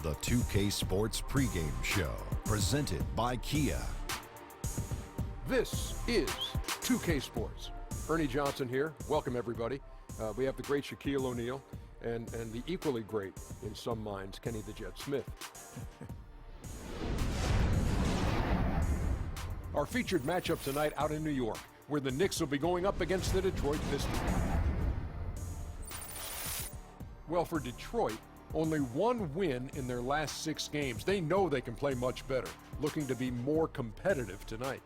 The 2K Sports pregame show, presented by Kia. This is 2K Sports. Ernie Johnson here. Welcome, everybody. We have the great Shaquille O'Neal and the equally great, in some minds, Kenny the Jet Smith. Our featured matchup tonight out in New York, where the Knicks will be going up against the Detroit Pistons. Well, for Detroit, only one win in their last 6 games. They know they can play much better, looking to be more competitive tonight.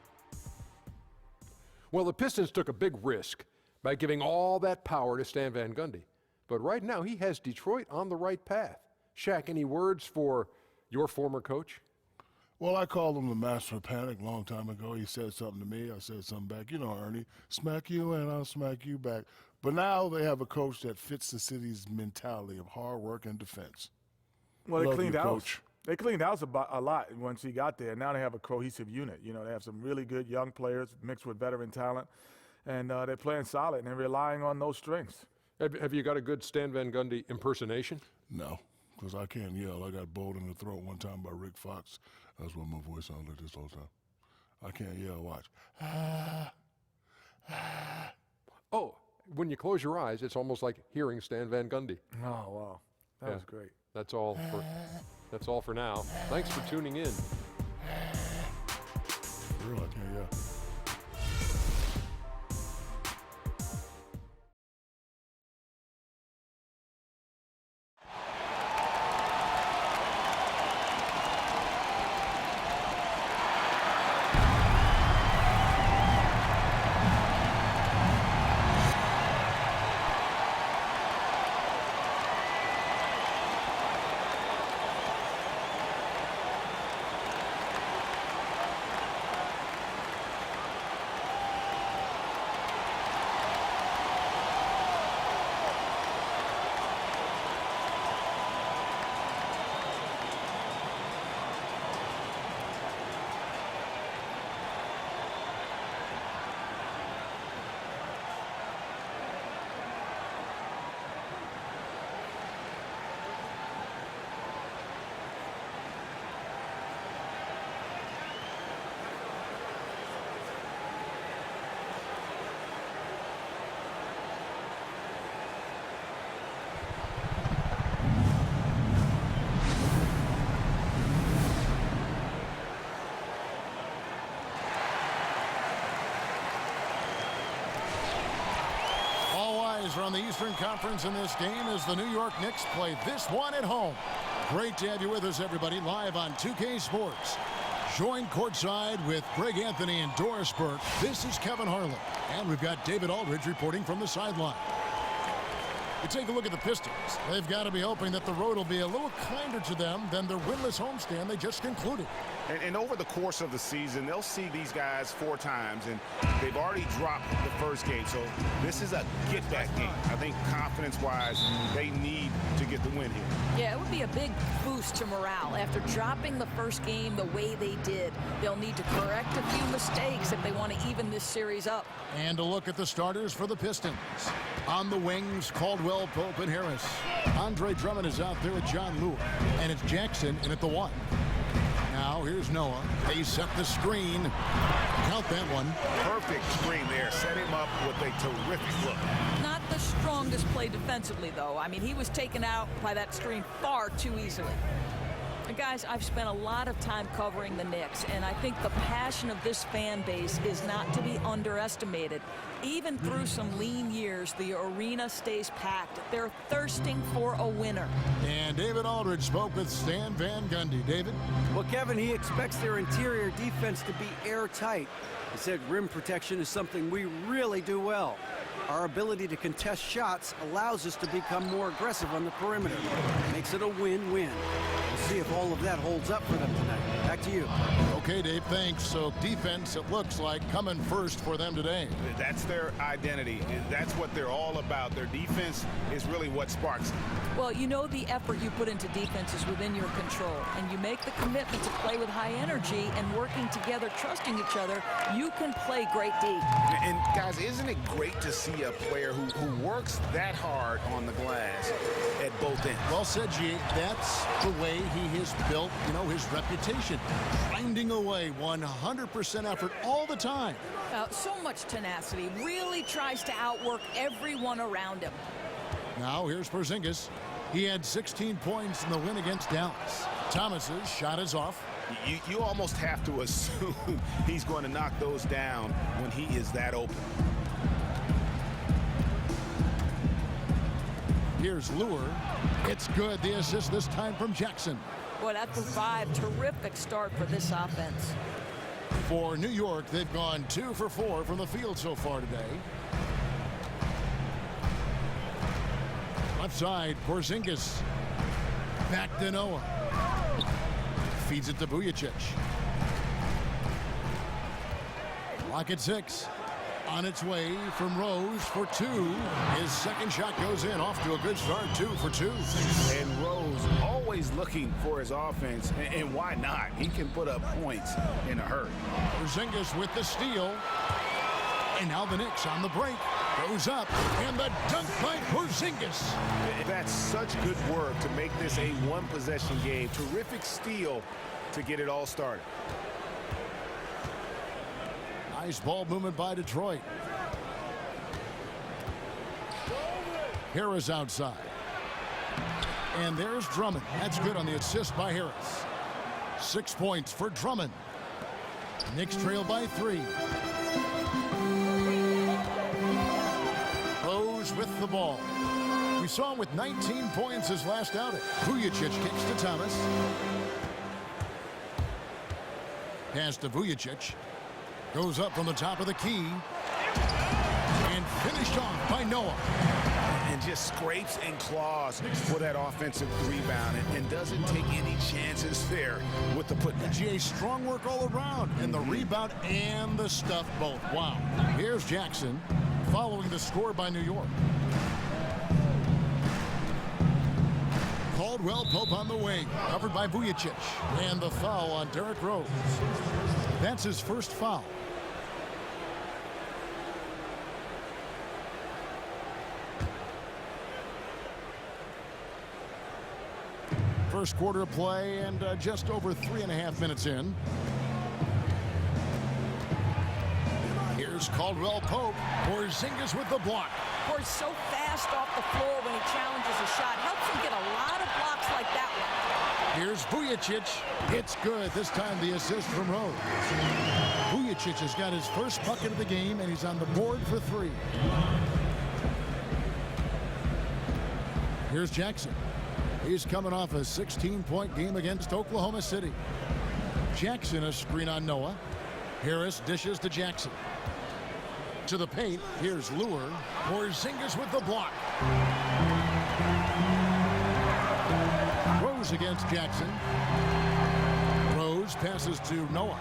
Well, the Pistons took a big risk by giving all that power to Stan Van Gundy. But right now, he has Detroit on the right path. Shaq, any words for your former coach? Well, I called him the master of panic a long time ago. He said something to me. I said something back. You know, Ernie, smack you and I'll smack you back. But now they have a coach that fits the city's mentality of hard work and defense. Well, they Love cleaned you, house. Coach. They cleaned house a lot once he got there. Now they have a cohesive unit. You know, they have some really good young players mixed with veteran talent, and they're playing solid, and they're relying on those strengths. Have you got a good Stan Van Gundy impersonation? No, because I can't yell. I got bowled in the throat one time by Rick Fox. That's why my voice sounds like this all the time. I can't yell. Watch. Oh, when you close your eyes, it's almost like hearing Stan Van Gundy. Oh, wow. That was great. That's all for now. Thanks for tuning in. For real, I can't yell. Are on the Eastern Conference in this game as the New York Knicks play this one at home. Great to have you with us, everybody, live on 2K Sports. Joined courtside with Greg Anthony and Doris Burke. This is Kevin Harlan, and we've got David Aldridge reporting from the sideline. We take a look at the Pistons. They've got to be hoping that the road will be a little kinder to them than their winless homestand they just concluded. And over the course of the season, they'll see these guys 4 times, and they've already dropped the first game. So this is a get-back game. I think confidence-wise, they need to get the win here. Yeah, it would be a big boost to morale. After dropping the first game the way they did, they'll need to correct a few mistakes if they want to even this series up. And a look at the starters for the Pistons. On the wings, Caldwell, Pope, and Harris. Andre Drummond is out there with John Lewis. And it's Jackson in at the 1. Now here's Noah. They set the screen. Count that one. Perfect screen there. Set him up with a terrific look. Not the strongest play defensively, though. I mean, he was taken out by that screen far too easily. And guys, I've spent a lot of time covering the Knicks, and I think the passion of this fan base is not to be underestimated. Even through some lean years, the arena stays packed. They're thirsting for a winner. And David Aldridge spoke with Stan Van Gundy. David? Well, Kevin, he expects their interior defense to be airtight. He said rim protection is something we really do well. Our ability to contest shots allows us to become more aggressive on the perimeter. Makes it a win-win. We'll see if all of that holds up for them tonight. Back to you. Okay, Dave, thanks. So defense, it looks like, coming first for them today. That's their identity. That's what they're all about. Their defense is really what sparks it. Well, you know the effort you put into defense is within your control, and you make the commitment to play with high energy and working together, trusting each other, you can play great D. And guys, isn't it great to see see a player who works that hard on the glass at both ends. Well said, G. That's the way he has built, his reputation. Grinding away 100% effort all the time. So much tenacity. Really tries to outwork everyone around him. Now here's Porzingis. He had 16 points in the win against Dallas. Thomas's shot is off. You almost have to assume he's going to knock those down when he is that open. Here's Lure. It's good. The assist this time from Jackson. Boy, that provides terrific start for this offense. For New York, they've gone 2 for 4 from the field so far today. Left side, Porzingis. Back to Noah. Feeds it to Vujacic. Clock at 6. On its way from Rose for 2. His second shot goes in. Off to a good start. 2 for 2. And Rose always looking for his offense. And why not? He can put up points in a hurry. Porzingis with the steal. And now the Knicks on the break. Goes up. And the dunk by Porzingis. That's such good work to make this a one-possession game. Terrific steal to get it all started. Nice ball movement by Detroit. Harris outside. And there's Drummond. That's good on the assist by Harris. 6 points for Drummond. Knicks trail by 3. Rose with the ball. We saw him with 19 points his last outing. Vujacic kicks to Thomas. Pass to Vujacic. Goes up from the top of the key. And finished off by Noah. And just scrapes and claws for that offensive rebound and doesn't take any chances there with the putback. GA, strong work all around. And the rebound and the stuff both. Wow. Here's Jackson following the score by New York. Caldwell Pope on the wing. Covered by Vujacic. And the foul on Derrick Rose. That's his first foul. First quarter of play and just over 3.5 minutes in. Here's Caldwell Pope. Porzingis with the block. He's so fast off the floor when he challenges a shot. Helps him get a lot of blocks like that one. Here's Vujacic. It's good. This time the assist from Rose. Vujacic has got his first bucket of the game, and he's on the board for 3. Here's Jackson. He's coming off a 16-point game against Oklahoma City. Jackson, a screen on Noah. Harris dishes to Jackson. To the paint, here's Lure. Porzingis with the block. Rose against Jackson. Rose passes to Noah.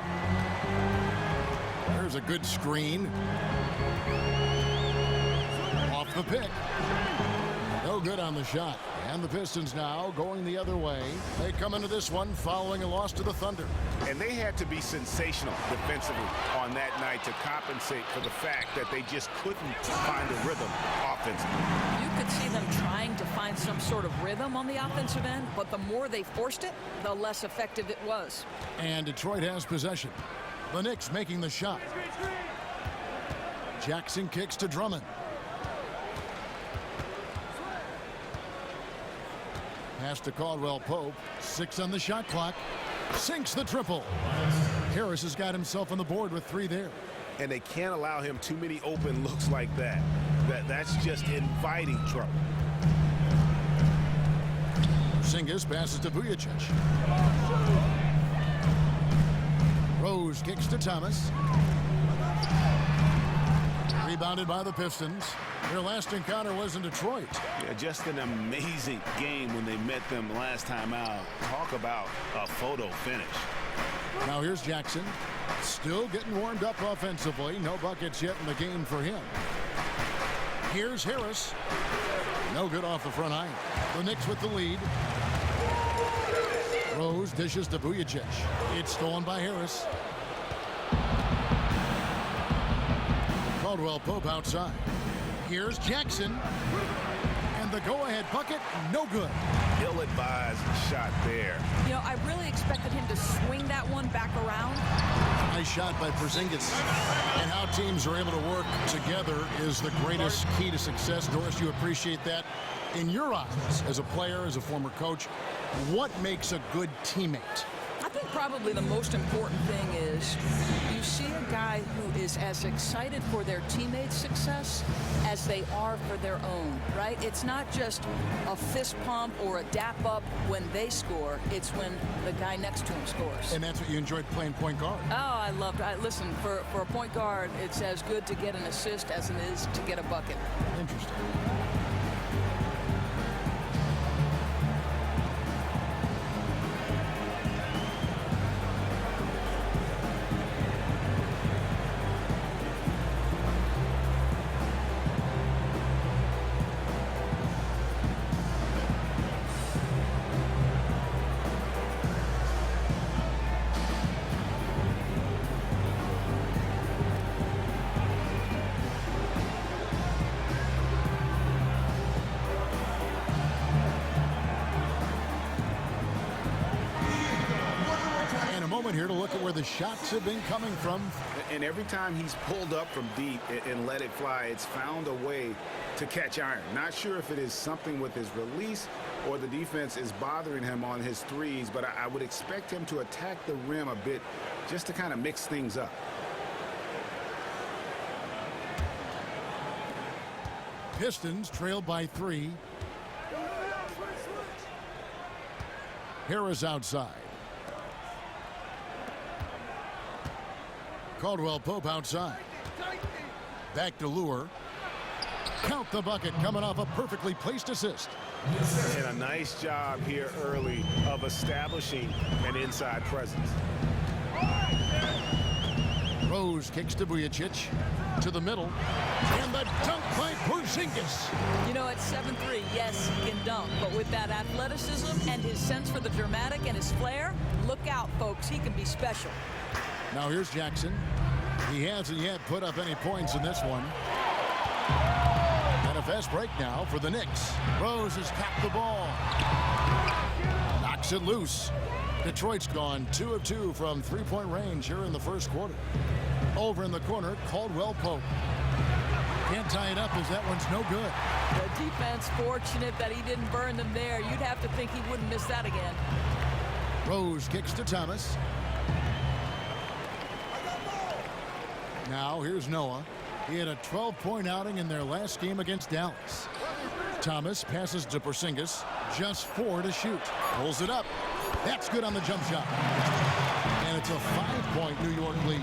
There's a good screen. Off the pick. No good on the shot. And the Pistons now going the other way. They come into this one following a loss to the Thunder. And they had to be sensational defensively on that night to compensate for the fact that they just couldn't find a rhythm offensively. You could see them trying to find some sort of rhythm on the offensive end, but the more they forced it, the less effective it was. And Detroit has possession. The Knicks making the shot. Jackson kicks to Drummond. Pass to Caldwell Pope. 6 on the shot clock. Sinks the triple. Harris has got himself on the board with 3 there. And they can't allow him too many open looks like that. That's just inviting trouble. Porzingis passes to Vujacic. Rose kicks to Thomas. Rebounded by the Pistons. Their last encounter was in Detroit. Yeah, just an amazing game when they met them last time out. Talk about a photo finish. Now here's Jackson. Still getting warmed up offensively. No buckets yet in the game for him. Here's Harris. No good off the front iron. The Knicks with the lead. Rose dishes to Vujacic. It's stolen by Harris. Caldwell Pope outside. Here's Jackson. And the go-ahead bucket, no good. Ill-advised shot there. You know, I really expected him to swing that one back around. Nice shot by Porzingis. And how teams are able to work together is the greatest key to success. Doris, you appreciate that. In your eyes, as a player, as a former coach, what makes a good teammate? I think probably the most important thing is you see a guy who is as excited for their teammates' success as they are for their own, right? It's not just a fist pump or a dap up when they score. It's when the guy next to him scores. And that's what you enjoyed playing point guard. Oh, I loved it. Listen, for a point guard, it's as good to get an assist as it is to get a bucket. Interesting. Here to look at where the shots have been coming from. And every time he's pulled up from deep and let it fly, it's found a way to catch iron. Not sure if it is something with his release or the defense is bothering him on his threes, but I would expect him to attack the rim a bit just to kind of mix things up. Pistons trail by 3. Harris outside. Caldwell Pope outside. Back to Lure. Count the bucket coming off a perfectly placed assist. And a nice job here early of establishing an inside presence. Rose kicks to Vujicic. To the middle. And the dunk by Porzingis. You know, at 7'3", yes, he can dunk. But with that athleticism and his sense for the dramatic and his flair, look out, folks. He can be special. Now here's Jackson. He hasn't yet put up any points in this one. And a fast break now for the Knicks. Rose has tapped the ball. Knocks it loose. Detroit's gone 2 of 2 from three-point range here in the first quarter. Over in the corner, Caldwell Pope. Can't tie it up as that one's no good. The defense fortunate that he didn't burn them there. You'd have to think he wouldn't miss that again. Rose kicks to Thomas. Now here's Noah. He had a 12-point outing in their last game against Dallas. Thomas passes to Porzingis. Just 4 to shoot. Pulls it up. That's good on the jump shot. And it's a 5-point New York lead.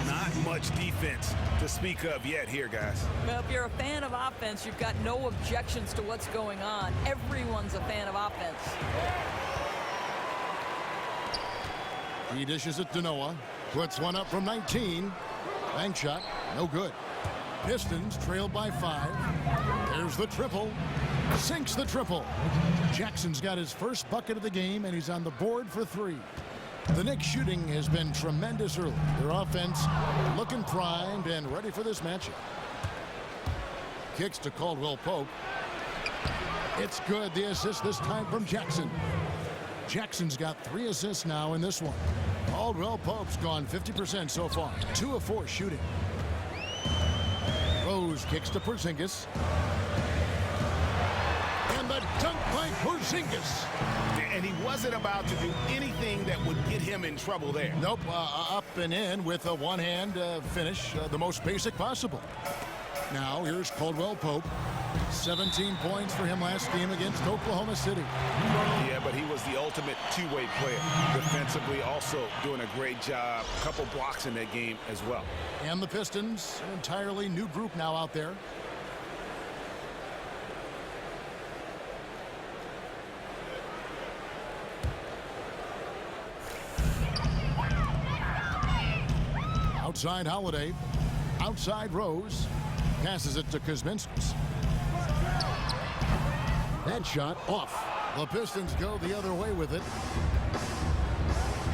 Not much defense to speak of yet here, guys. Well, if you're a fan of offense, you've got no objections to what's going on. Everyone's a fan of offense. He dishes it to Noah. Puts one up from 19. Bank shot, no good. Pistons trail by 5. There's the triple. Sinks the triple. Jackson's got his first bucket of the game, and he's on the board for 3. The Knicks shooting has been tremendous early. Their offense looking primed and ready for this matchup. Kicks to Caldwell Pope. It's good. The assist this time from Jackson. Jackson's got 3 assists now in this one. Caldwell Pope's gone 50% so far. 2 of 4 shooting. Rose kicks to Porzingis. And the dunk by Porzingis. And he wasn't about to do anything that would get him in trouble there. Nope, up and in with a one-hand finish, the most basic possible. Now here's Caldwell Pope. 17 points for him last game against Oklahoma City. Yeah, but he was the ultimate two-way player. Defensively, also doing a great job. A couple blocks in that game as well. And the Pistons, an entirely new group now out there. Outside Holiday. Outside Rose. Passes it to Kuzminskis. That shot off. The Pistons go the other way with it.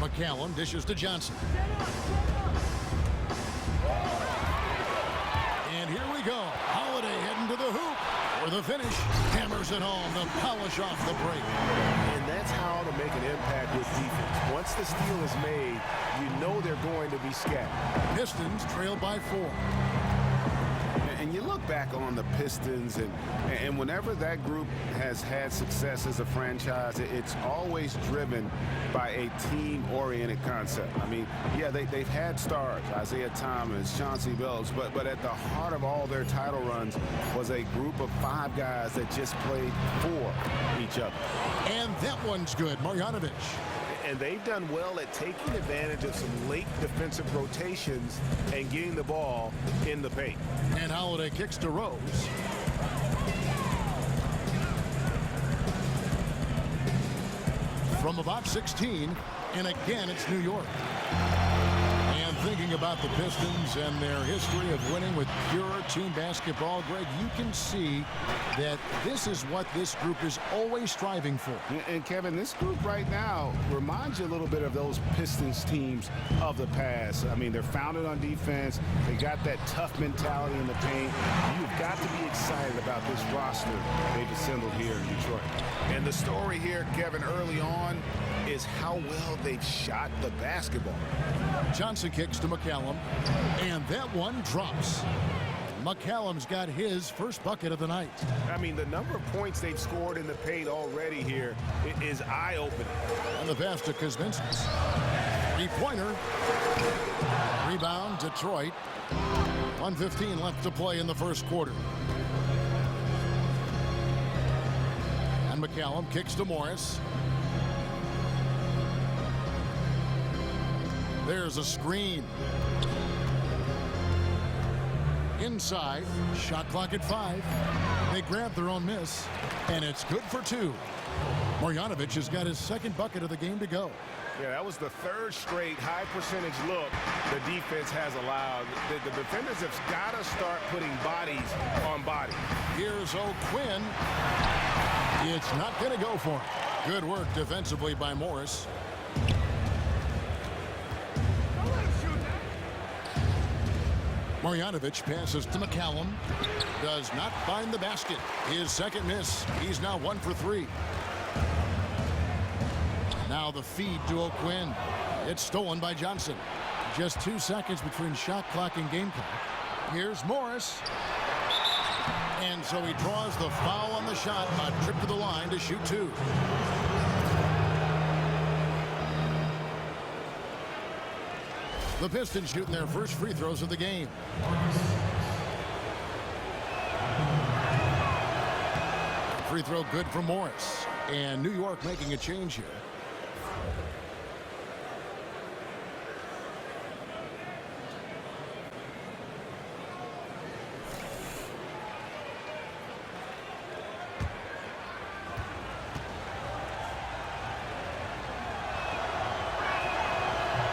McCallum dishes to Johnson. And here we go. Holiday heading For the finish, hammers it home to polish off the break. And that's how to make an impact with defense. Once the steal is made, you know they're going to be scattered. Pistons trail by 4. And you look back on the Pistons, and whenever that group has had success as a franchise, it's always driven by a team-oriented concept. I mean, yeah, they've had stars, Isaiah Thomas, Chauncey Billups, but at the heart of all their title runs was a group of 5 guys that just played for each other. And that one's good, Marjanovic. And they've done well at taking advantage of some late defensive rotations and getting the ball in the paint. And Holiday kicks to Rose. From about 16, and again it's New York. And thinking about the Pistons and their history of winning with pure team basketball, Greg, you can see that this is what this group is always striving for. And Kevin, this group right now reminds you a little bit of those Pistons teams of the past. I mean, they're founded on defense. They got that tough mentality in the paint. You've got to be excited about this roster they've assembled here in Detroit. And the story here, Kevin, early on is how well they've shot the basketball. Johnson kicks to McCallum, and that one drops. McCallum's got his first bucket of the night. I mean, the number of points they've scored in the paint already here is eye-opening. And the pass to Kuzminski. 3-pointer. Rebound, Detroit. 1:15 left to play in the first quarter. And McCallum kicks to Morris. There's a screen. Inside, shot clock at 5. They grab their own miss, and it's good for 2. Marjanovic has got his second bucket of the game to go. Yeah, that was the 3rd straight high percentage look the defense has allowed. The defenders have got to start putting bodies on bodies. Here's O'Quinn. It's not going to go for him. Good work defensively by Morris. Marjanovic passes to McCallum. Does not find the basket. His second miss. He's now 1 for 3. Now the feed to O'Quinn. It's stolen by Johnson. Just 2 seconds between shot clock and game clock. Here's Morris. And so he draws the foul on the shot. A trip to the line to shoot 2. The Pistons shooting their first free throws of the game. Free throw good for Morris. And New York making a change here.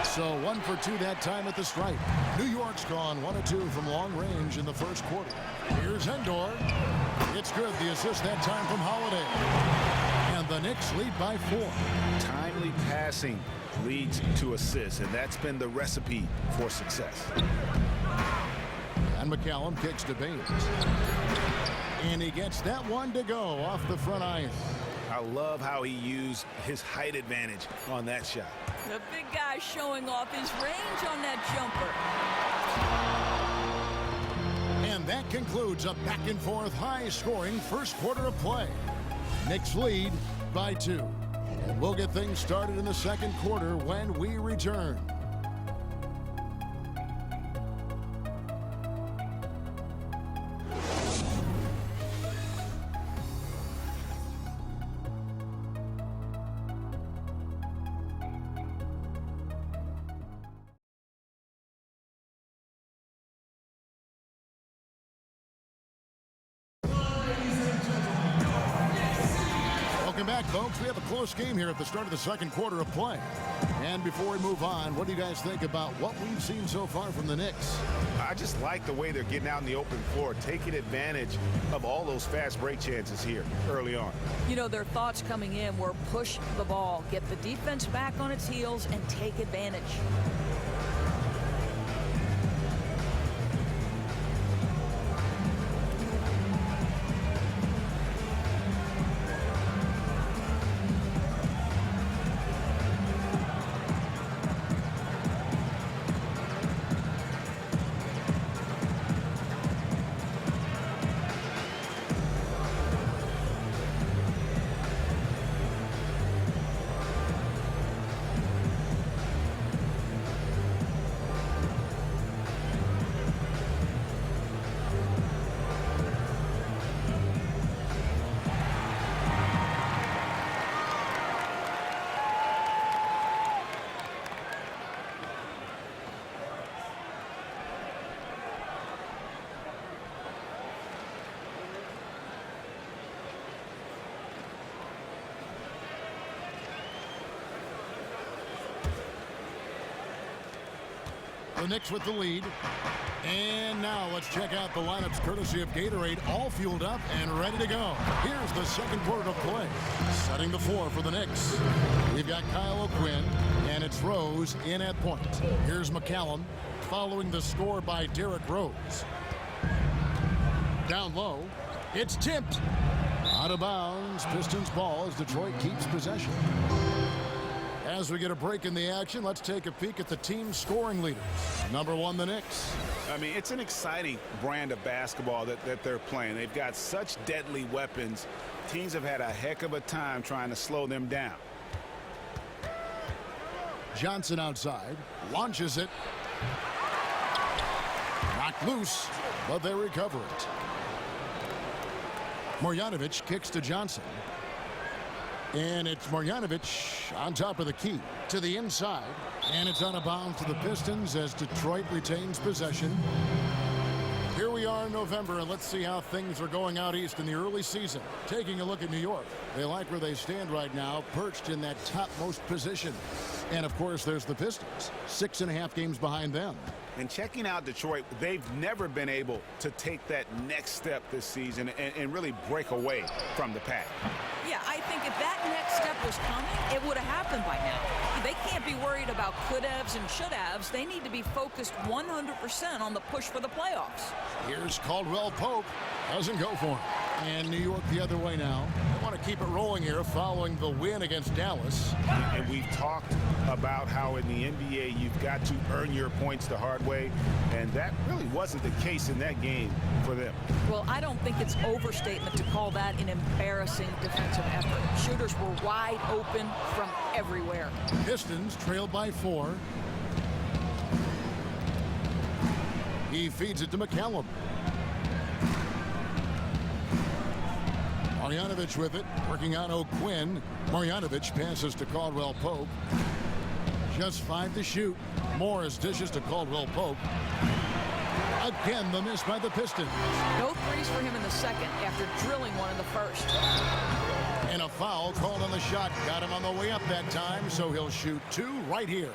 So 1 for 2 that time at the stripe. New York's gone 1 of 2 from long range in the first quarter. Here's Endor. It's good. The assist that time from Holiday. And the Knicks lead by 4. Timely passing leads to assists, and that's been the recipe for success. And McCallum kicks to Baines. And he gets that one to go off the front iron. I love how he used his height advantage on that shot. The big guy showing off his range on that jumper. And that concludes a back-and-forth, high-scoring first quarter of play. Knicks lead by 2. And we'll get things started in the second quarter when we return. Welcome back, folks. We have a close game here at the start of the second quarter of play. And before we move on, what do you guys think about what we've seen so far from the Knicks? I just like the way they're getting out in the open floor, taking advantage of all those fast break chances here early on. You know, their thoughts coming in were push the ball, get the defense back on its heels, and take advantage. The Knicks with the lead. And now let's check out the lineups courtesy of Gatorade, all fueled up and ready to go. Here's the second quarter of play. Setting the floor for the Knicks. We've got Kyle O'Quinn, and it's Rose in at point. Here's McCallum, following the score by Derrick Rose. Down low, it's tipped. Out of bounds, Pistons ball as Detroit keeps possession. As we get a break in the action, let's take a peek at the team's scoring leaders. Number one, the Knicks. I mean, it's an exciting brand of basketball that they're playing. They've got such deadly weapons. Teams have had a heck of a time trying to slow them down. Johnson outside, launches it. Knocked loose, but they recover it. Marjanovic kicks to Johnson. And it's Marjanovic on top of the key to the inside. And it's out of bounds to the Pistons as Detroit retains possession. Here we are in November, and let's see how things are going out east in the early season. Taking a look at New York. They like where they stand right now, perched in that topmost position. And, of course, there's the Pistons, 6.5 games behind them. And checking out Detroit, they've never been able to take that next step this season and really break away from the pack. Yeah, I think if that next step was coming, it would have happened by now. They can't be worried about could-haves and should-haves. They need to be focused 100% on the push for the playoffs. Here's Caldwell Pope. Doesn't go for him. And New York the other way now. They want to keep it rolling here following the win against Dallas. And we've talked about how in the NBA you've got to earn your points the hard way, and that really wasn't the case in that game for them. Well, I don't think it's overstatement to call that an embarrassing defensive effort. Shooters were wide open from everywhere. Pistons trailed by 4. He feeds it to McCallum. Marjanovic with it, working on O'Quinn. Marjanovic passes to Caldwell Pope. Just 5 to shoot. Morris dishes to Caldwell Pope. Again, the miss by the Pistons. No threes for him in the second after drilling one in the first. And a foul called on the shot. Got him on the way up that time, so he'll shoot 2 right here.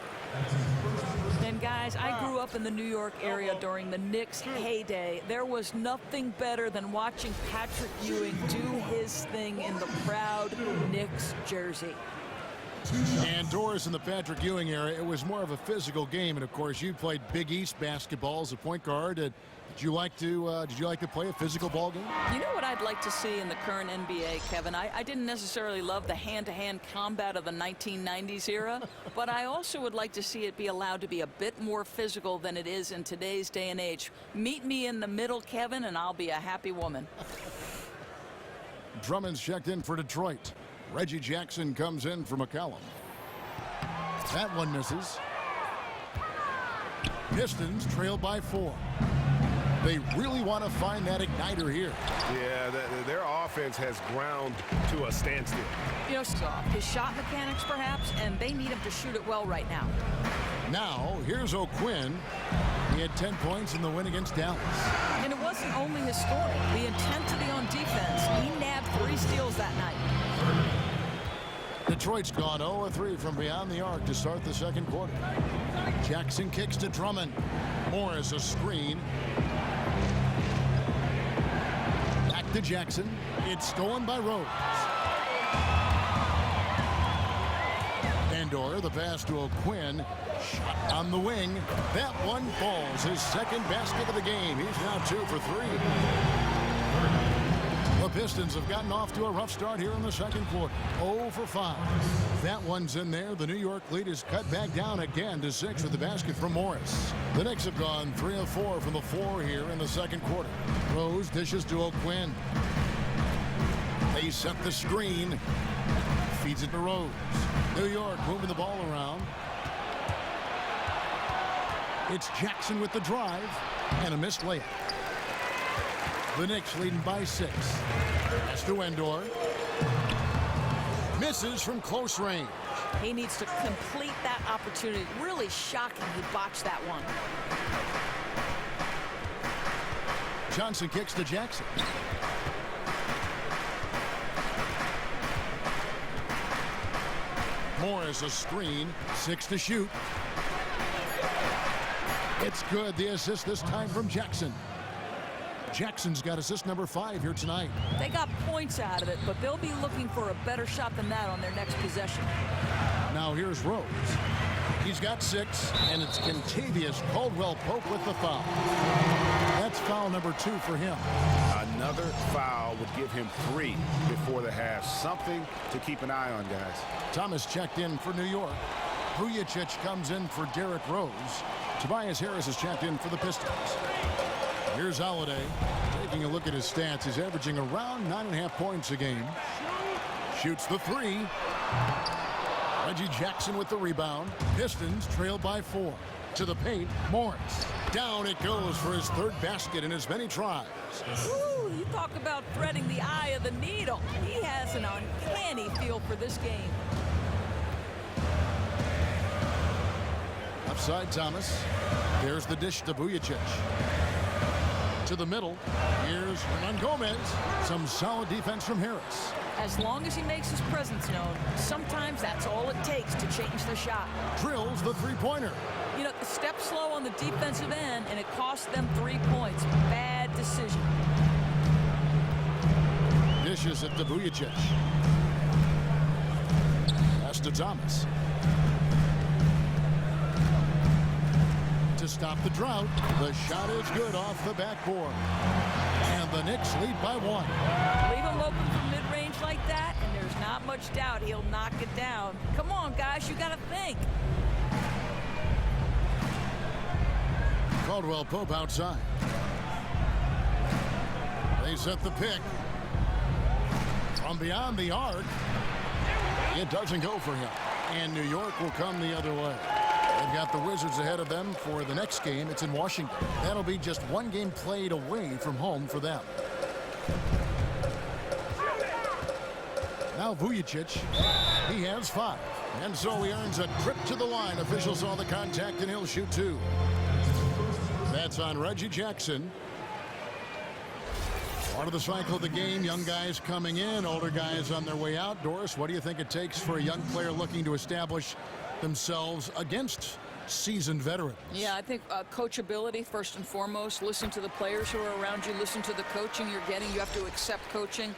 And guys, I grew up in the New York area during the Knicks' heyday. There was nothing better than watching Patrick Ewing do his thing in the proud Knicks jersey. And Doris, in the Patrick Ewing era, it was more of a physical game. And of course, you played Big East basketball as a point guard. Did you like to play a physical ball game? You know what I'd like to see in the current NBA, Kevin? I didn't necessarily love the hand-to-hand combat of the 1990s era, but I also would like to see it be allowed to be a bit more physical than it is in today's day and age. Meet me in the middle, Kevin, and I'll be a happy woman. Drummond's checked in for Detroit. Reggie Jackson comes in for McCallum. That one misses. Pistons trail by 4. They really want to find that igniter here. Yeah, their offense has ground to a standstill. You know, his shot mechanics perhaps, and they need him to shoot it well right now. Now, here's O'Quinn. He had 10 points in the win against Dallas. And it wasn't only his scoring. The intensity on defense. He nabbed 3 steals that night. Detroit's gone 0-3 from beyond the arc to start the second quarter. Jackson kicks to Drummond. Morris a screen. Back to Jackson. It's stolen by Rose. Andor, the pass to O'Quinn. Shot on the wing. That one falls. His second basket of the game. He's now 2 for 3. The Pistons have gotten off to a rough start here in the second quarter. 0 for 5. That one's in there. The New York lead is cut back down again to 6 with the basket from Morris. The Knicks have gone 3 of 4 from the floor here in the second quarter. Rose dishes to O'Quinn. They set the screen. Feeds it to Rose. New York moving the ball around. It's Jackson with the drive and a missed layup. The Knicks leading by 6. That's to Endor. Misses from close range. He needs to complete that opportunity. Really shocking he botched that one. Johnson kicks to Jackson. Morris a screen. 6 to shoot. It's good. The assist this time from Jackson. Jackson's got assist number 5 here tonight. They got points out of it, but they'll be looking for a better shot than that on their next possession. Now here's Rose. He's got 6, and it's Kentavious Caldwell-Pope with the foul. That's foul number 2 for him. Another foul would give him 3 before the half. Something to keep an eye on, guys. Thomas checked in for New York. Vujicic comes in for Derrick Rose. Tobias Harris is checked in for the Pistons. Here's Holiday. Taking a look at his stats, he's averaging around 9.5 points a game. Shoots the 3. Reggie Jackson with the rebound. Pistons trail by 4. To the paint, Morris. Down it goes for his 3rd basket in as many tries. Woo, you talk about threading the eye of the needle. He has an uncanny feel for this game. Upside Thomas. There's the dish to Vujicic. To the middle. Here's Hernan Gomez. Some solid defense from Harris. As long as he makes his presence known, sometimes that's all it takes to change the shot. Drills the 3-pointer. You know, step slow on the defensive end, and it cost them 3 points. Bad decision. Dishes it to Vujicic. Pass to Thomas. To stop the drought, the shot is good off the backboard. And the Knicks lead by 1. Leave him open from mid-range like that, and there's not much doubt he'll knock it down. Come on, guys, you got to think. Caldwell-Pope outside. They set the pick. From beyond the arc, it doesn't go for him. And New York will come the other way. They've got the Wizards ahead of them for the next game. It's in Washington. That'll be just 1 game played away from home for them. Now Vujicic, he has 5. And so he earns a trip to the line. Officials saw the contact and he'll shoot 2. That's on Reggie Jackson. Part of the cycle of the game, young guys coming in, older guys on their way out. Doris, what do you think it takes for a young player looking to establish themselves against seasoned veterans? Yeah, I think coachability first and foremost. Listen to the players who are around you. Listen to the coaching you're getting. You have to accept coaching.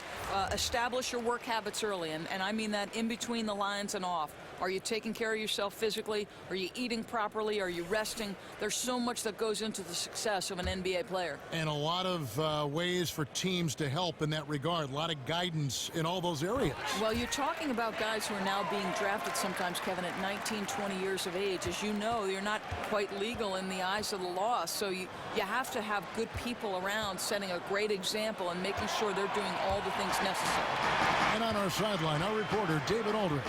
Establish your work habits early, and I mean that in between the lines and off. Are you taking care of yourself physically? Are you eating properly? Are you resting? There's so much that goes into the success of an NBA player. And a lot of ways for teams to help in that regard. A lot of guidance in all those areas. Well, you're talking about guys who are now being drafted sometimes, Kevin, at 19, 20 years of age. As you know, you're not quite legal in the eyes of the law, so you have to have good people around setting a great example and making sure they're doing all the things necessary. And on our sideline, our reporter, David Aldridge.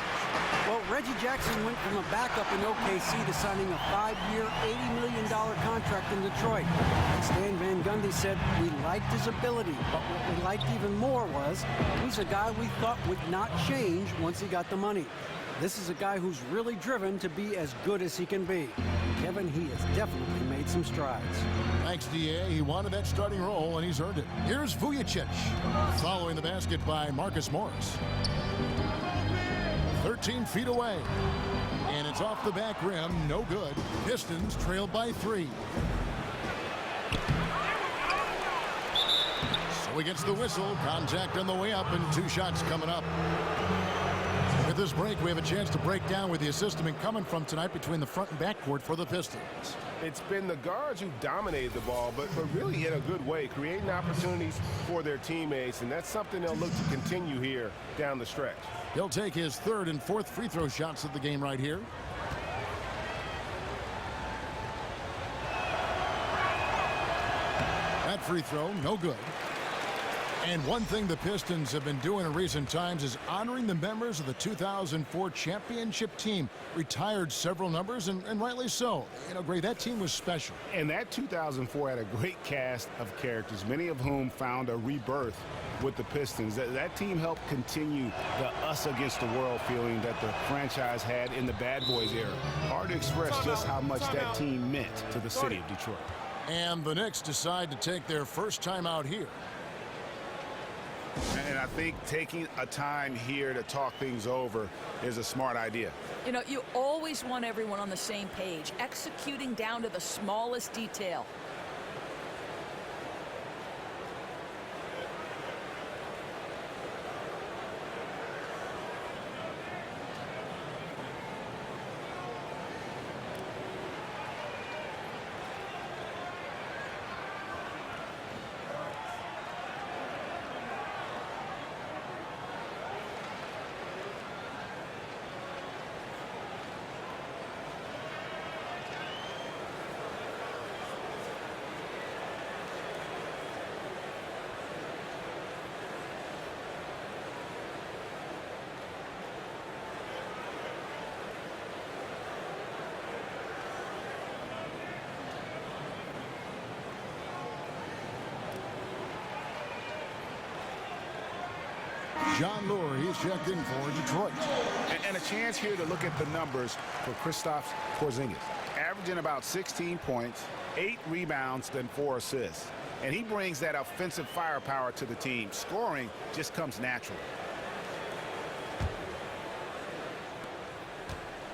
Well, Reggie Jackson went from a backup in OKC to signing a 5-year, $80 million contract in Detroit. Stan Van Gundy said, we liked his ability, but what we liked even more was he's a guy we thought would not change once he got the money. This is a guy who's really driven to be as good as he can be. Kevin, he has definitely made some strides. Thanks, D.A. He wanted that starting role, and he's earned it. Here's Vujicic, following the basket by Marcus Morris. 13 feet away. And it's off the back rim. No good. Pistons trailed by 3. So he gets the whistle. Contact on the way up, and 2 shots coming up. At this break, we have a chance to break down where the assist has been coming from tonight between the front and backcourt for the Pistons. It's been the guards who dominated the ball, but really in a good way, creating opportunities for their teammates, and that's something they'll look to continue here down the stretch. He'll take his 3rd and 4th free throw shots of the game right here. That free throw, no good. And one thing the Pistons have been doing in recent times is honoring the members of the 2004 championship team. Retired several numbers, and rightly so. You know, Gray, that team was special. And that 2004 had a great cast of characters, many of whom found a rebirth with the Pistons. That team helped continue the us against the world feeling that the franchise had in the Bad Boys era. Hard to express just how much that team meant to the city of Detroit. And the Knicks decide to take their first time out here. And I think taking a time here to talk things over is a smart idea. You know, you always want everyone on the same page, executing down to the smallest detail. John Lure, he's checked in for Detroit. And a chance here to look at the numbers for Kristaps Porzingis. Averaging about 16 points, 8 rebounds, then 4 assists. And he brings that offensive firepower to the team. Scoring just comes naturally.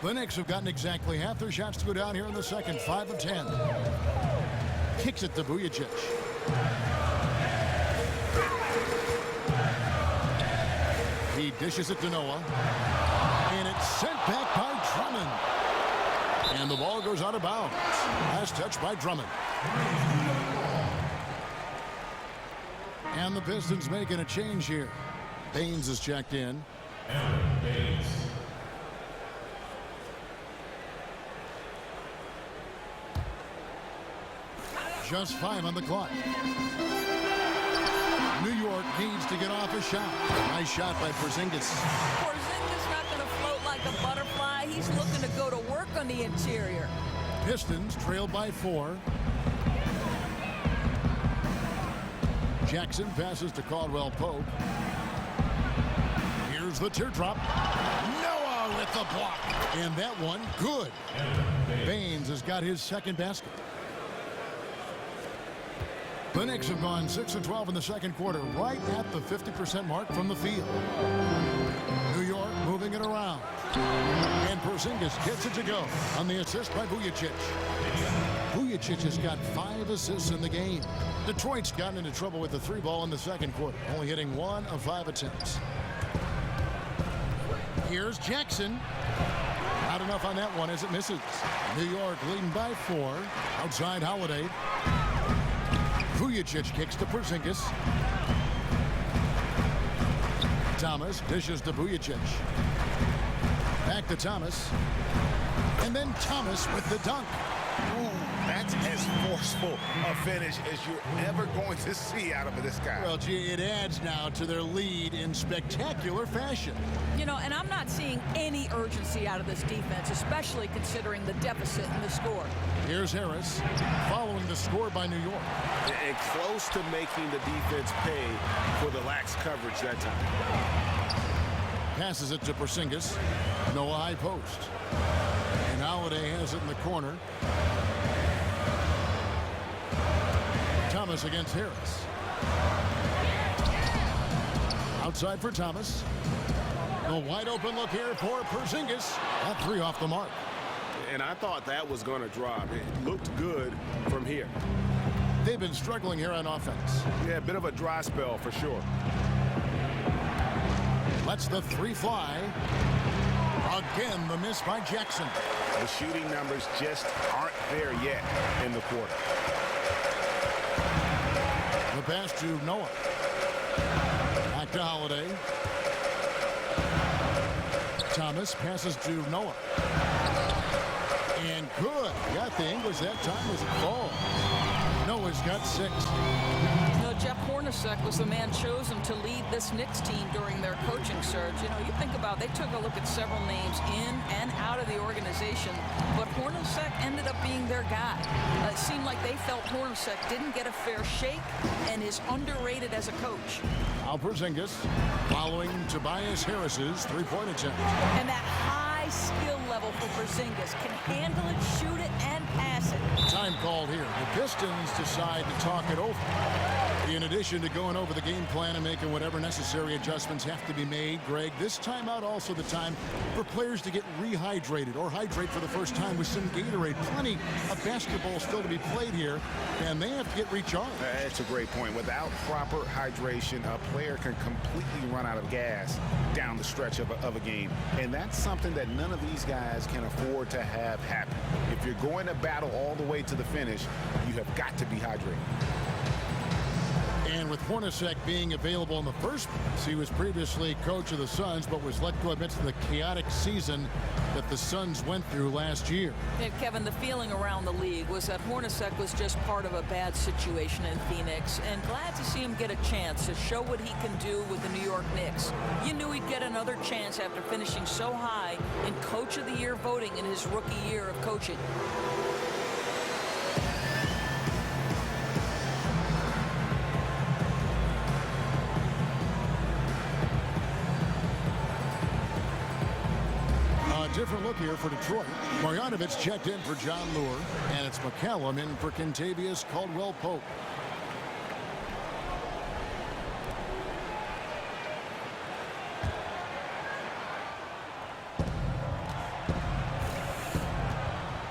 The Knicks have gotten exactly half their shots to go down here in the second. 5 of 10. Kicks it to Vujacic. He dishes it to Noah. And it's sent back by Drummond. And the ball goes out of bounds. Last touch by Drummond. And the Pistons making a change here. Baines is checked in. Just 5 on the clock. New York needs to get off a shot. Nice shot by Porzingis. Porzingis not going to float like a butterfly. He's looking to go to work on the interior. Pistons trailed by 4. Jackson passes to Caldwell Pope. Here's the teardrop. Noah with the block. And that one, good. Baines has got his second basket. The Knicks have gone 6 of 12 in the second quarter, right at the 50% mark from the field. New York moving it around. And Porzingis gets it to go on the assist by Vujacic. Vujacic has got 5 assists in the game. Detroit's gotten into trouble with the 3-ball in the second quarter, only hitting 1 of 5 attempts. Here's Jackson. Not enough on that one as it misses. New York leading by 4. Outside Holiday. Vujacic kicks to Porzingis. Thomas dishes to Vujacic. Back to Thomas. And then Thomas with the dunk. Ooh, that's as forceful a finish as you're ever going to see out of this guy. Well, gee, it adds now to their lead in spectacular fashion. You know, and I'm not seeing any urgency out of this defense, especially considering the deficit in the score. Here's Harris following the score by New York. And close to making the defense pay for the lax coverage that time. Passes it to Porzingis. Noah high post. And Holiday has it in the corner. Thomas against Harris. Outside for Thomas. A wide open look here for Porzingis. That 3 off the mark. And I thought that was going to drop. It looked good from here. They've been struggling here on offense. Yeah, a bit of a dry spell for sure. Lets the 3 fly. Again, the miss by Jackson. The shooting numbers just aren't there yet in the quarter. The pass to Noah. Back to Holiday. Thomas passes to Noah. And good. Got the English that time as it falls. Noah's got 6. You know, Jeff Hornacek was the man chosen to lead this Knicks team during their coaching surge. You know, you think about, they took a look at several names in and out of the organization, but Hornacek ended up being their guy. It seemed like they felt Hornacek didn't get a fair shake and is underrated as a coach. Now Porzingis following Tobias Harris's 3-point attempt. And that high skill level role for Porzingis. Can handle it, shoot it, and pass it. Time called here. The Pistons decide to talk it over. In addition to going over the game plan and making whatever necessary adjustments have to be made, Greg, this timeout also the time for players to get rehydrated or hydrate for the first time with some Gatorade. Plenty of basketball still to be played here, and they have to get recharged. That's a great point. Without proper hydration, a player can completely run out of gas down the stretch of a game. And that's something that none of these guys can afford to have happen. If you're going to battle all the way to the finish, you have got to be hydrated. And with Hornacek being available in the first place, he was previously coach of the Suns, but was let go amidst the chaotic season that the Suns went through last year. And Kevin, the feeling around the league was that Hornacek was just part of a bad situation in Phoenix, and glad to see him get a chance to show what he can do with the New York Knicks. You knew he'd get another chance after finishing so high in Coach of the Year voting in his rookie year of coaching. Different look here for Detroit. Marjanovic checked in for John Lure, and it's McCallum in for Kentavious Caldwell-Pope.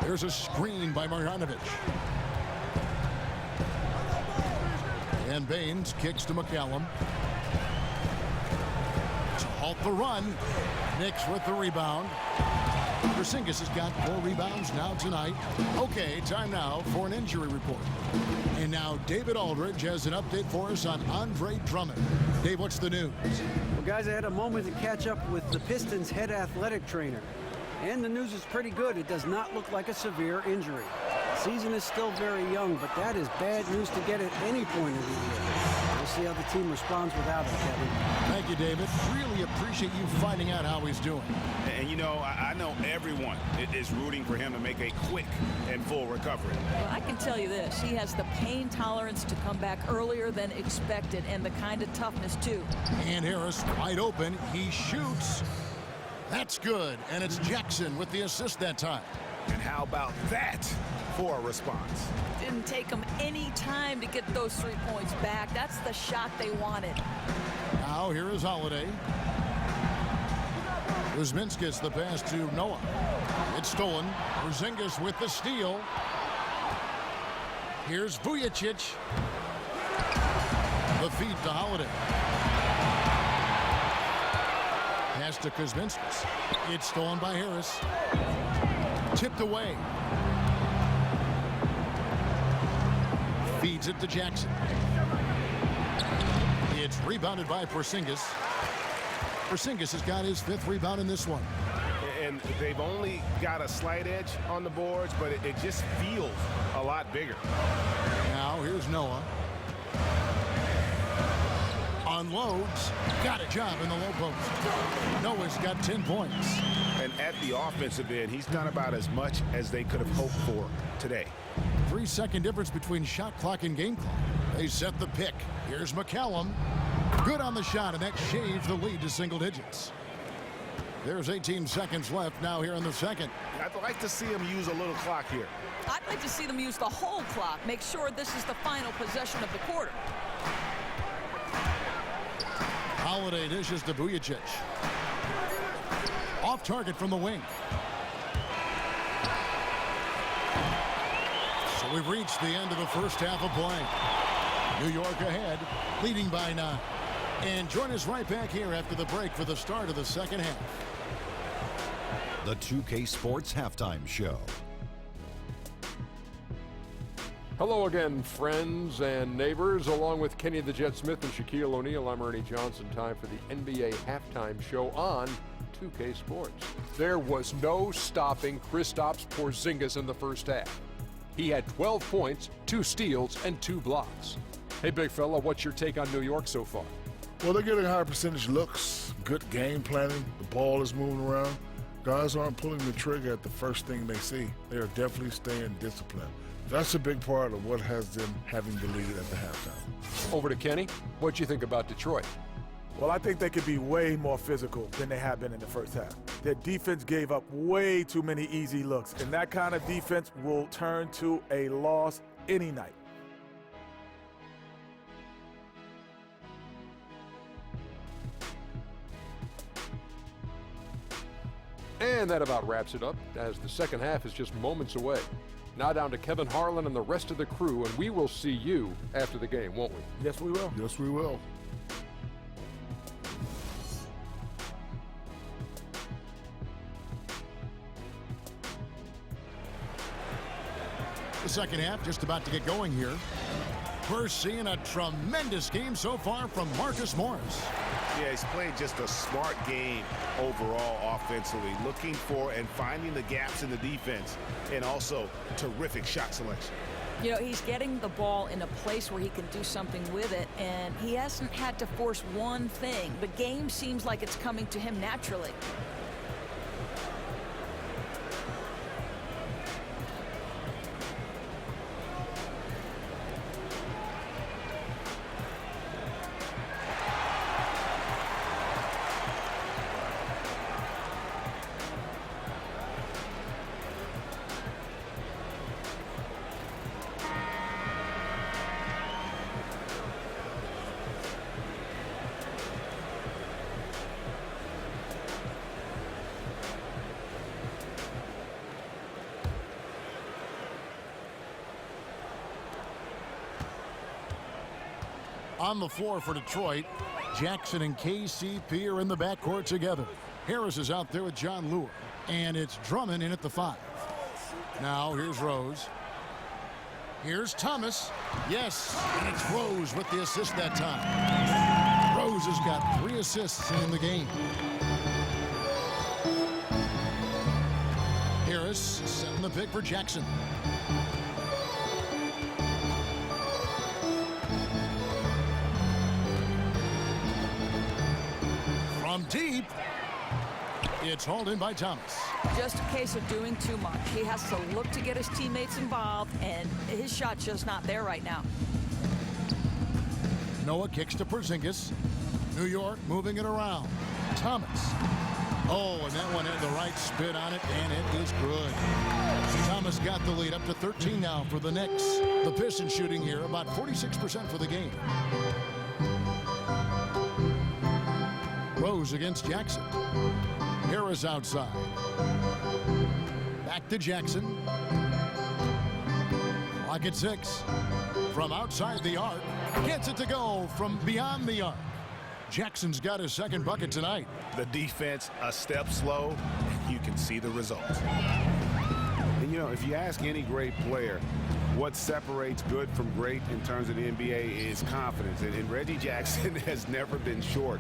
There's a screen by Marjanovic. And Baines kicks to McCallum. To halt the run. Knicks with the rebound. Porzingis has got 4 rebounds now tonight. Okay, time now for an injury report. And now David Aldridge has an update for us on Andre Drummond. Dave, what's the news? Well, guys, I had a moment to catch up with the Pistons' head athletic trainer. And the news is pretty good. It does not look like a severe injury. The season is still very young, but that is bad news to get at any point of the year. We'll see how the team responds without him, Kevin. Thank you, David. Really appreciate you finding out how he's doing. And, you know, I know everyone is rooting for him to make a quick and full recovery. Well, I can tell you this. He has the pain tolerance to come back earlier than expected, and the kind of toughness, too. And Harris wide open. He shoots. That's good. And it's Jackson with the assist that time. And how about that for a response? Didn't take them any time to get those 3 points back. That's the shot they wanted. Now here is Holiday. Kuzminskis the pass to Noah. It's stolen. Porzingis with the steal. Here's Vujicic. The feed to Holiday. Pass to Kuzminskis. It's stolen by Harris. Tipped away. Feeds it to Jackson. It's rebounded by Porzingis. Porzingis has got his 5th rebound in this one. And they've only got a slight edge on the boards, but it just feels a lot bigger. Now here's Noah. Unloads. Got a job in the low post. Noah's got 10 points. And at the offensive end, he's done about as much as they could have hoped for today. 3-second difference between shot clock and game clock. They set the pick. Here's McCallum. Good on the shot, and that shaves the lead to single digits. There's 18 seconds left now here in the second. I'd like to see him use a little clock here. I'd like to see them use the whole clock. Make sure this is the final possession of the quarter. Holiday dishes to Vujicic. Off target from the wing. So we've reached the end of the first half of play. New York ahead, leading by 9. And join us right back here after the break for the start of the second half. The 2K Sports Halftime Show. Hello again, friends and neighbors. Along with Kenny the Jet Smith and Shaquille O'Neal, I'm Ernie Johnson. Time for the NBA Halftime Show on 2K Sports. There was no stopping Kristaps Porzingis in the first half. He had 12 points, 2 steals, and 2 blocks. Hey, big fella, what's your take on New York so far? Well, they're getting high percentage looks, good game planning. The ball is moving around. Guys aren't pulling the trigger at the first thing they see. They are definitely staying disciplined. That's a big part of what has them having the lead at the halftime. Over to Kenny. What'd you think about Detroit? Well, I think they could be way more physical than they have been in the first half. Their defense gave up way too many easy looks, and that kind of defense will turn to a loss any night. And that about wraps it up, as the second half is just moments away. Now down to Kevin Harlan and the rest of the crew, and we will see you after the game, won't we? Yes, we will. Yes, we will. The second half just about to get going here. We're seeing a tremendous game so far from Marcus Morris. Yeah, he's played just a smart game overall offensively, looking for and finding the gaps in the defense, and also terrific shot selection. You know, he's getting the ball in a place where he can do something with it, and he hasn't had to force one thing. The game seems like it's coming to him naturally. On the floor for Detroit, Jackson and KCP are in the backcourt together. Harris is out there with John Lure, and it's Drummond in at the 5. Now here's Rose. Here's Thomas. Yes, and it's Rose with the assist that time. Rose has got 3 assists in the game. Harris setting the pick for Jackson. From deep, it's hauled in by Thomas. Just a case of doing too much. He has to look to get his teammates involved, and his shot's just not there right now. Noah kicks to Porzingis. New York moving it around. Thomas. Oh, and that one had the right spin on it, and it is good. Thomas got the lead up to 13 now for the Knicks. The Pistons shooting here about 46% for the game. Rose against Jackson. Harris outside. Back to Jackson. Clock at 6. From outside the arc. Gets it to go from beyond the arc. Jackson's got his second bucket tonight. The defense a step slow, and you can see the results. And you know, if you ask any great player what separates good from great in terms of the NBA is confidence. And Reggie Jackson has never been short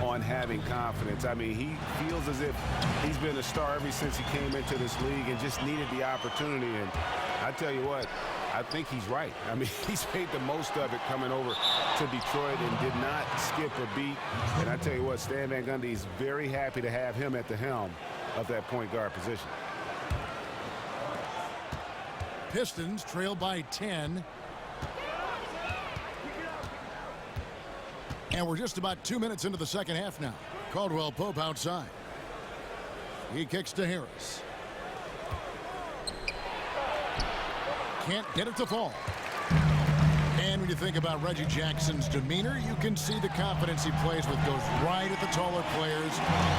on having confidence. I mean, he feels as if he's been a star ever since he came into this league and just needed the opportunity. And I tell you what, I think he's right. I mean, he's made the most of it coming over to Detroit and did not skip a beat. And I tell you what, Stan Van Gundy is very happy to have him at the helm of that point guard position. Pistons trail by 10. And we're just about 2 minutes into the second half now. Caldwell Pope outside. He kicks to Harris. Can't get it to fall. And when you think about Reggie Jackson's demeanor, you can see the confidence he plays with goes right at the taller players.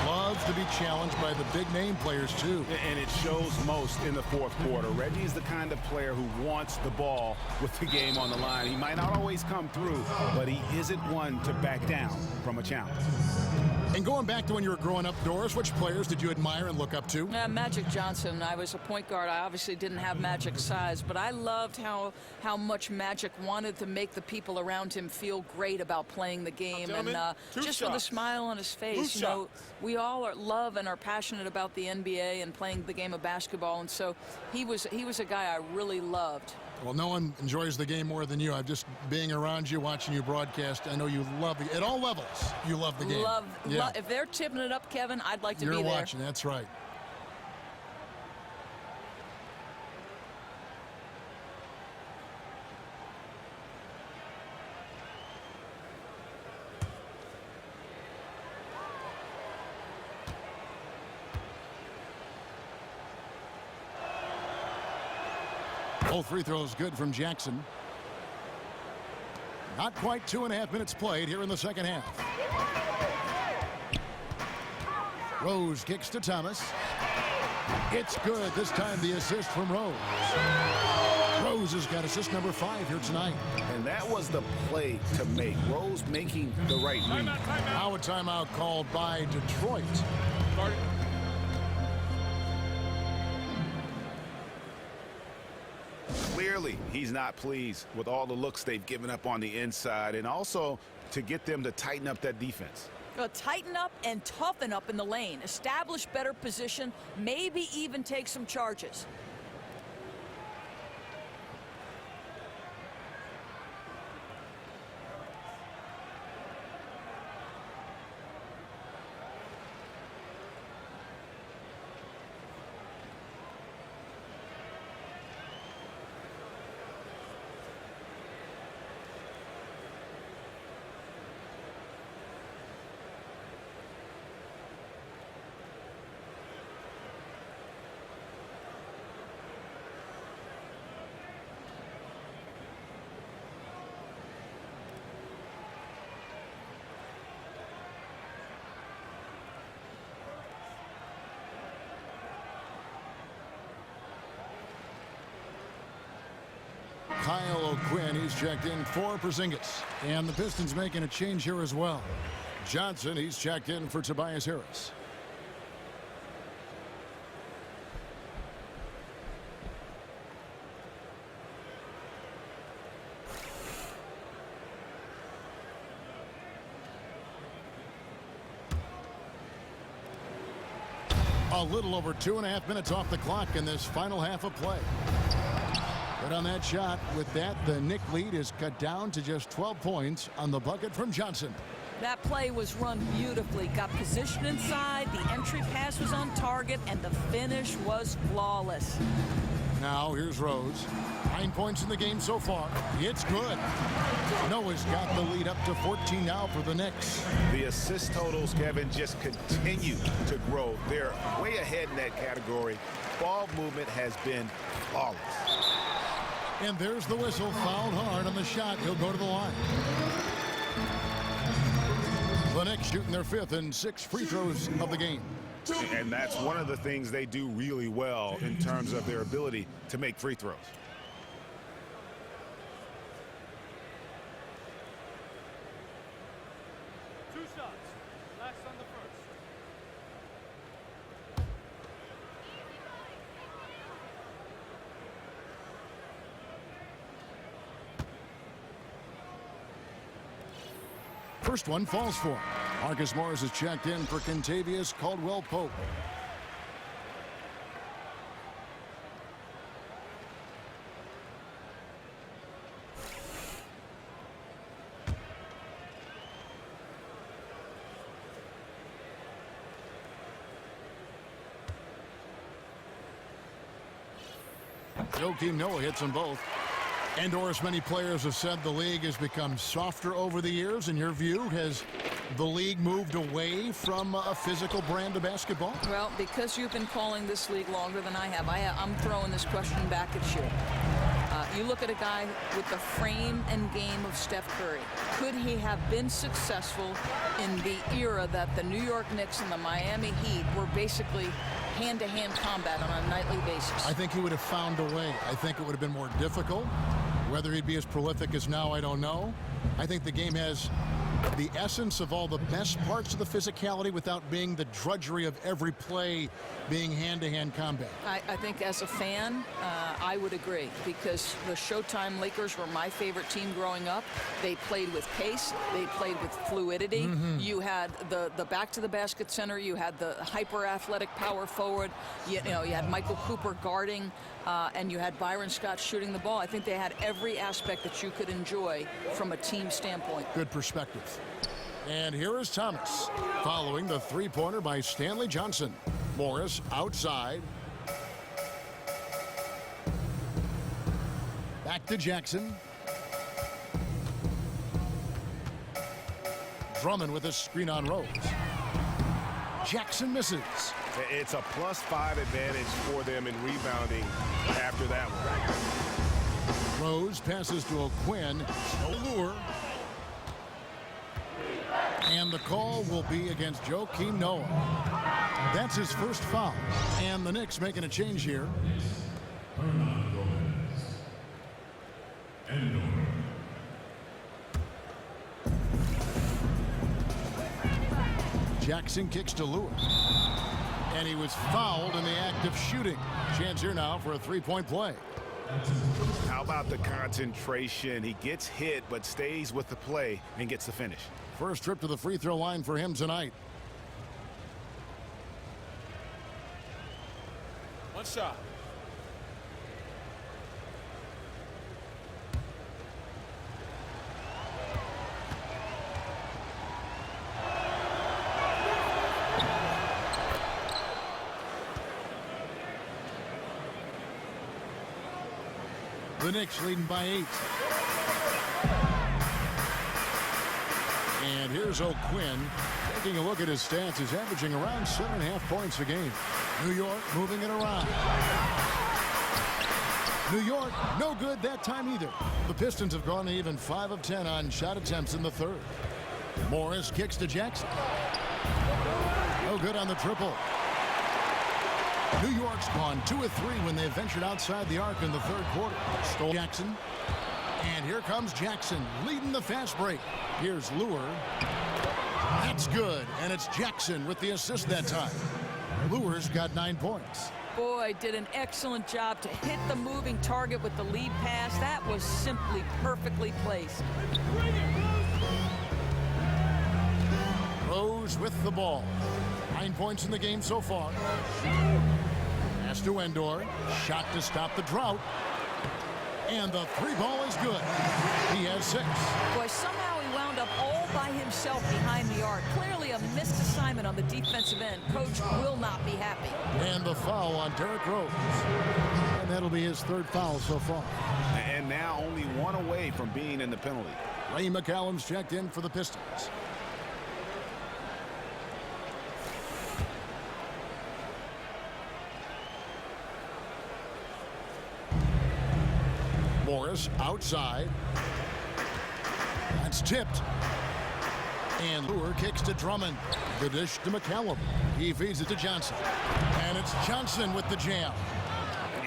Loves to be challenged by the big name players too. And it shows most in the fourth quarter. Reggie is the kind of player who wants the ball with the game on the line. He might not always come through, but he isn't one to back down from a challenge. And going back to when you were growing up, Doris, which players did you admire and look up to? Magic Johnson. I was a point guard. I obviously didn't have Magic's size, but I loved how much Magic wanted to make the people around him feel great about playing the game. And just with a smile on his face. You know, we all love and are passionate about the NBA and playing the game of basketball. And so he was a guy I really loved. Well, no one enjoys the game more than you. I'm just being around you, watching you broadcast. I know you love it. At all levels, you love the game. If they're tipping it up, Kevin, I'd like to be there. You're watching, that's right. Both free throws good from Jackson. Not quite 2.5 minutes played here in the second half. Rose kicks to Thomas. It's good. This time the assist from Rose. Rose has got assist number 5 here tonight. And that was the play to make. Rose making the right read. Now a timeout called by Detroit. Clearly, he's not pleased with all the looks they've given up on the inside, and also to get them to tighten up that defense. Well, tighten up and toughen up in the lane. Establish better position. Maybe even take some charges. Kyle O'Quinn, he's checked in for Porzingis. And the Pistons making a change here as well. Johnson, he's checked in for Tobias Harris. A little over 2.5 minutes off the clock in this final half of play. But on that shot, with that, the Knick lead is cut down to just 12 points on the bucket from Johnson. That play was run beautifully. Got positioned inside, the entry pass was on target, and the finish was flawless. Now here's Rose. 9 points in the game so far. It's good. Noah's got the lead up to 14 now for the Knicks. The assist totals, Kevin, just continue to grow. They're way ahead in that category. Ball movement has been flawless. And there's the whistle. Fouled hard on the shot. He'll go to the line. The Knicks shooting their 5th and 6th free throws of the game. And that's one of the things they do really well in terms of their ability to make free throws. First one falls for him. Marcus Morris is checked in for Kentavious Caldwell-Pope. Joakim Noah hits them both. And Doris, many players have said the league has become softer over the years. In your view, has the league moved away from a physical brand of basketball? Well, because you've been calling this league longer than I have, I'm throwing this question back at you. You look at a guy with the frame and game of Steph Curry. Could he have been successful in the era that the New York Knicks and the Miami Heat were basically hand-to-hand combat on a nightly basis? I think he would have found a way. I think it would have been more difficult. Whether he'd be as prolific as now, I don't know. I think the game has the essence of all the best parts of the physicality without being the drudgery of every play being hand-to-hand combat. I think as a fan, I would agree, because the Showtime Lakers were my favorite team growing up. They played with pace. They played with fluidity. You had the back-to-the-basket center. You had the hyper-athletic power forward. You had Michael Cooper guarding, and you had Byron Scott shooting the ball. I think they had every aspect that you could enjoy from a team standpoint. Good perspective. And here is Thomas, following the three-pointer by Stanley Johnson. Morris outside. Back to Jackson. Drummond with a screen on Rose. Jackson misses. It's a +5 advantage for them in rebounding after that one. Rose passes to O'Quinn. Lure. And the call will be against Joakim Noah. That's his first foul. And the Knicks making a change here. Jackson kicks to Lure. And he was fouled in the act of shooting. Chance here now for a three-point play. How about the concentration? He gets hit but stays with the play and gets the finish. First trip to the free throw line for him tonight. One shot. The Knicks leading by 8. And here's O'Quinn. Taking a look at his stats, he's averaging around 7.5 points a game. New York moving it around. New York, no good that time either. The Pistons have gone even 5 of 10 on shot attempts in the third. Morris kicks to Jackson. No good on the triple. New York's gone 2 of 3 when they ventured outside the arc in the third quarter. Stole Jackson. And here comes Jackson leading the fast break. Here's Lure. That's good. And it's Jackson with the assist that time. Lure's got 9 points. Boy, did an excellent job to hit the moving target with the lead pass. That was simply perfectly placed. Rose with the ball. 9 points in the game so far. Pass to Endor. Shot to stop the drought. And the three ball is good. He has 6. Boy, somehow he wound up all by himself behind the arc. Clearly a missed assignment on the defensive end. Coach will not be happy. And the foul on Derrick Rose. And that'll be his 3rd foul so far. And now only 1 away from being in the penalty. Ray McCallum's checked in for the Pistons. Morris outside. That's tipped. And Lure kicks to Drummond. The dish to McCallum. He feeds it to Johnson. And it's Johnson with the jam.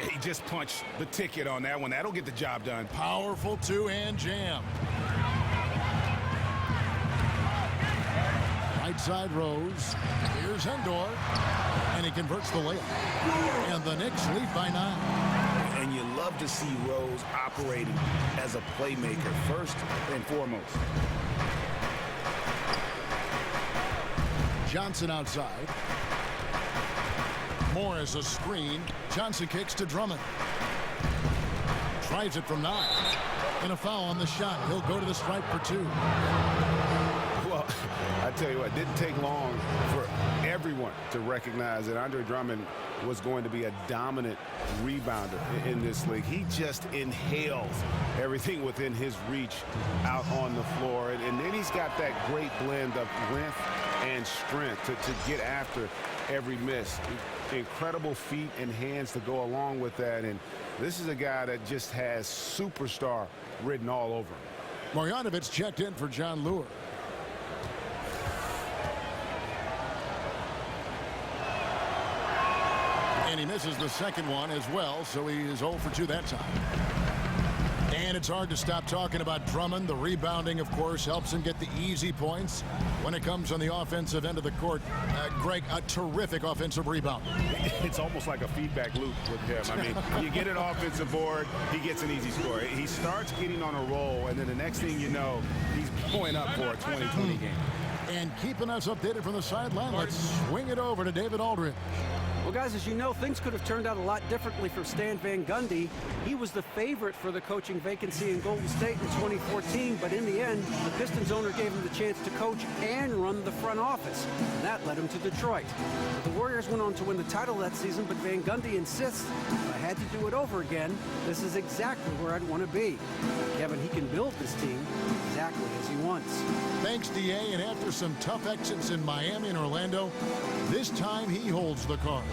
He just punched the ticket on that one. That'll get the job done. Powerful two-hand jam. Right side Rose. Here's Endor. And he converts the layup. And the Knicks lead by 9. And you love to see Rose operating as a playmaker first and foremost. Johnson outside. Morris a screen. Johnson kicks to Drummond. Tries it from 9. And a foul on the shot. He'll go to the stripe for 2. Well, I tell you what, it didn't take long for everyone to recognize that Andre Drummond was going to be a dominant rebounder in this league. He just inhales everything within his reach out on the floor. And then he's got that great blend of length and strength to get after every miss. Incredible feet and hands to go along with that. And this is a guy that just has superstar written all over him. Marjanovic checked in for John Lure. And he misses the second one as well, so he is 0 for 2 that time. And it's hard to stop talking about Drummond. The rebounding, of course, helps him get the easy points when it comes on the offensive end of the court. Greg, a terrific offensive rebound. It's almost like a feedback loop with him. I mean, you get an offensive board, he gets an easy score. He starts getting on a roll, and then the next thing you know, he's going up for a 20-20 game. And keeping us updated from the sideline, let's swing it over to David Aldridge. Well, guys, as you know, things could have turned out a lot differently for Stan Van Gundy. He was the favorite for the coaching vacancy in Golden State in 2014, but in the end, the Pistons owner gave him the chance to coach and run the front office, and that led him to Detroit. The Warriors went on to win the title that season, but Van Gundy insists, if I had to do it over again, this is exactly where I'd want to be. Kevin, he can build this team exactly as he wants. Thanks, D.A., and after some tough exits in Miami and Orlando, this time he holds the cards.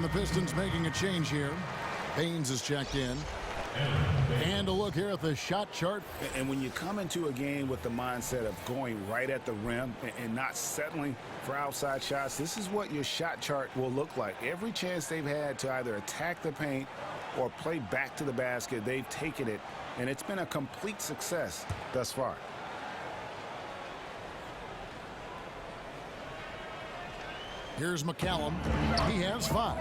the Pistons making a change here. Baines is checked in. And a look here at the shot chart. And when you come into a game with the mindset of going right at the rim and not settling for outside shots, this is what your shot chart will look like. Every chance they've had to either attack the paint or play back to the basket, they've taken it, and it's been a complete success thus far. Here's McCallum. He has 5.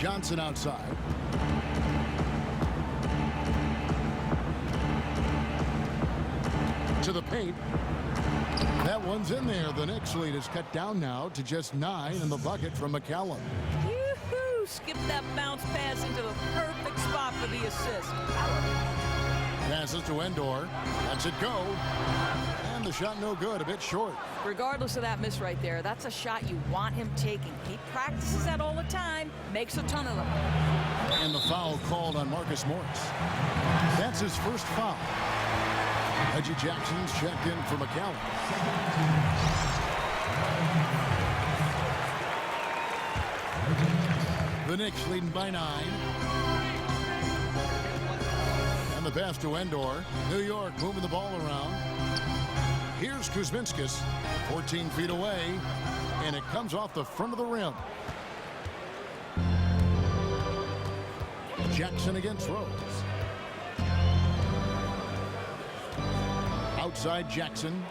Johnson outside. To the paint. That one's in there. The Knicks lead is cut down now to just 9 in the bucket from McCallum. Yoo-hoo! Skip that bounce pass into the perfect spot for the assist. Passes to Endor. Lets it go. And the shot no good. A bit short. Regardless of that miss right there, that's a shot you want him taking. He practices that all the time. Makes a ton of them. And the foul called on Marcus Morris. That's his first foul. Reggie Jackson's checked in for McCallum. The Knicks leading by 9. And the pass to Endor. New York moving the ball around. Here's Kuzminskis, 14 feet away, and it comes off the front of the rim. Jackson against Rose. Outside Jackson.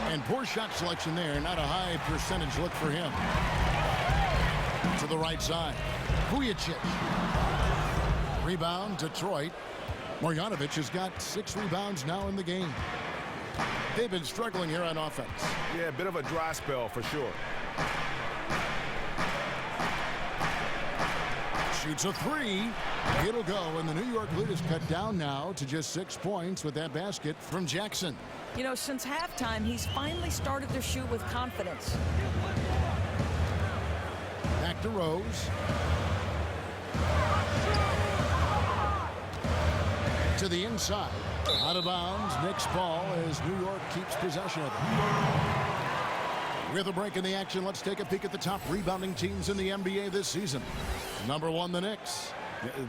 And poor shot selection there. Not a high percentage look for him. To the right side. Vujicic. Rebound, Detroit. Marjanovic has got 6 rebounds now in the game. They've been struggling here on offense. Yeah, a bit of a dry spell for sure. Shoots a 3. It'll go, and the New York lead is cut down now to just 6 points with that basket from Jackson. You know, since halftime, he's finally started to shoot with confidence. Back to Rose. To the inside. Out of bounds. Knicks ball as New York keeps possession of it. With a break in the action, let's take a peek at the top rebounding teams in the NBA this season. Number 1, the Knicks.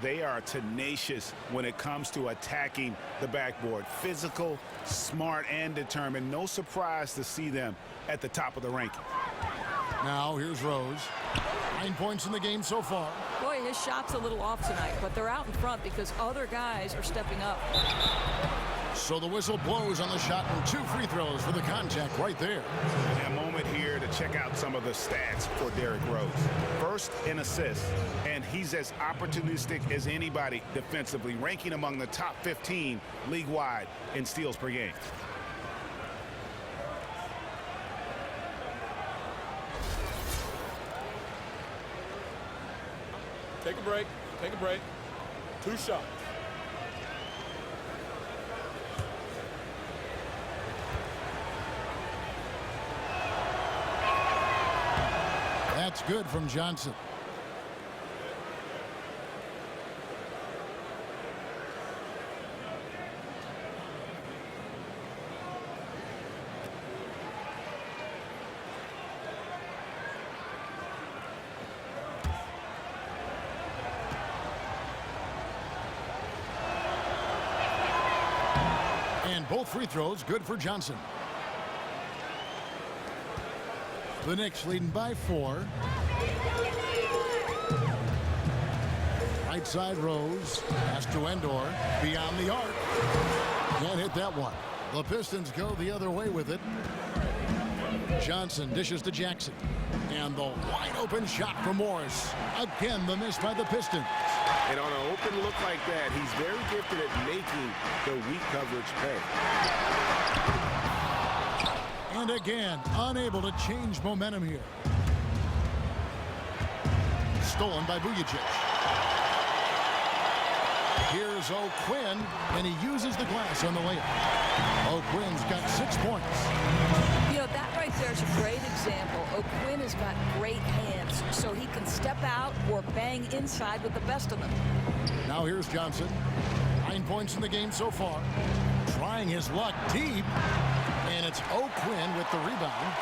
They are tenacious when it comes to attacking the backboard. Physical, smart, and determined. No surprise to see them at the top of the ranking. Now here's Rose. 9 points in the game so far. Boy, his shot's a little off tonight, but they're out in front because other guys are stepping up. So the whistle blows on the shot and 2 free throws for the contact right there. A moment here to check out some of the stats for Derrick Rose. First in assists, and he's as opportunistic as anybody defensively, ranking among the top 15 league-wide in steals per game. Take a break. Take a break. 2 shots. That's good from Johnson. And both free throws good for Johnson. The Knicks leading by 4. Right side Rose. Pass to Endor. Beyond the arc. Can't hit that one. The Pistons go the other way with it. Johnson dishes to Jackson. And the wide open shot for Morris. Again, the miss by the Pistons. And on an open look like that, he's very gifted at making the weak coverage pay. And again, unable to change momentum here. Stolen by Vujicic. Here's O'Quinn, and he uses the glass on the layup. O'Quinn's got 6 points. You know, that right there is a great example. O'Quinn has got great hands, so he can step out or bang inside with the best of them. Now here's Johnson. 9 points in the game so far. Trying his luck deep. And it it's O'Quinn with the rebound.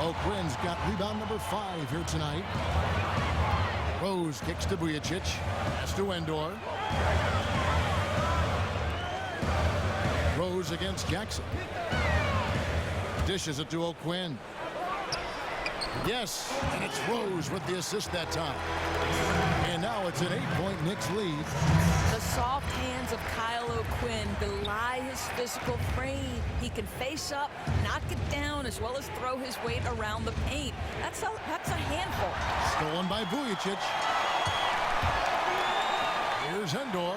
O'Quinn's got rebound number 5 here tonight. Rose kicks to Vujacic. Pass to Endor. Rose against Jackson. Dishes it to O'Quinn. Yes, and it's Rose with the assist that time. And now it's an 8-point Knicks lead. The soft hands of Kyle O'Quinn belie his physical frame. He can face up, knock it down, as well as throw his weight around the paint. That's a handful. Stolen by Vujacic. Here's Endor.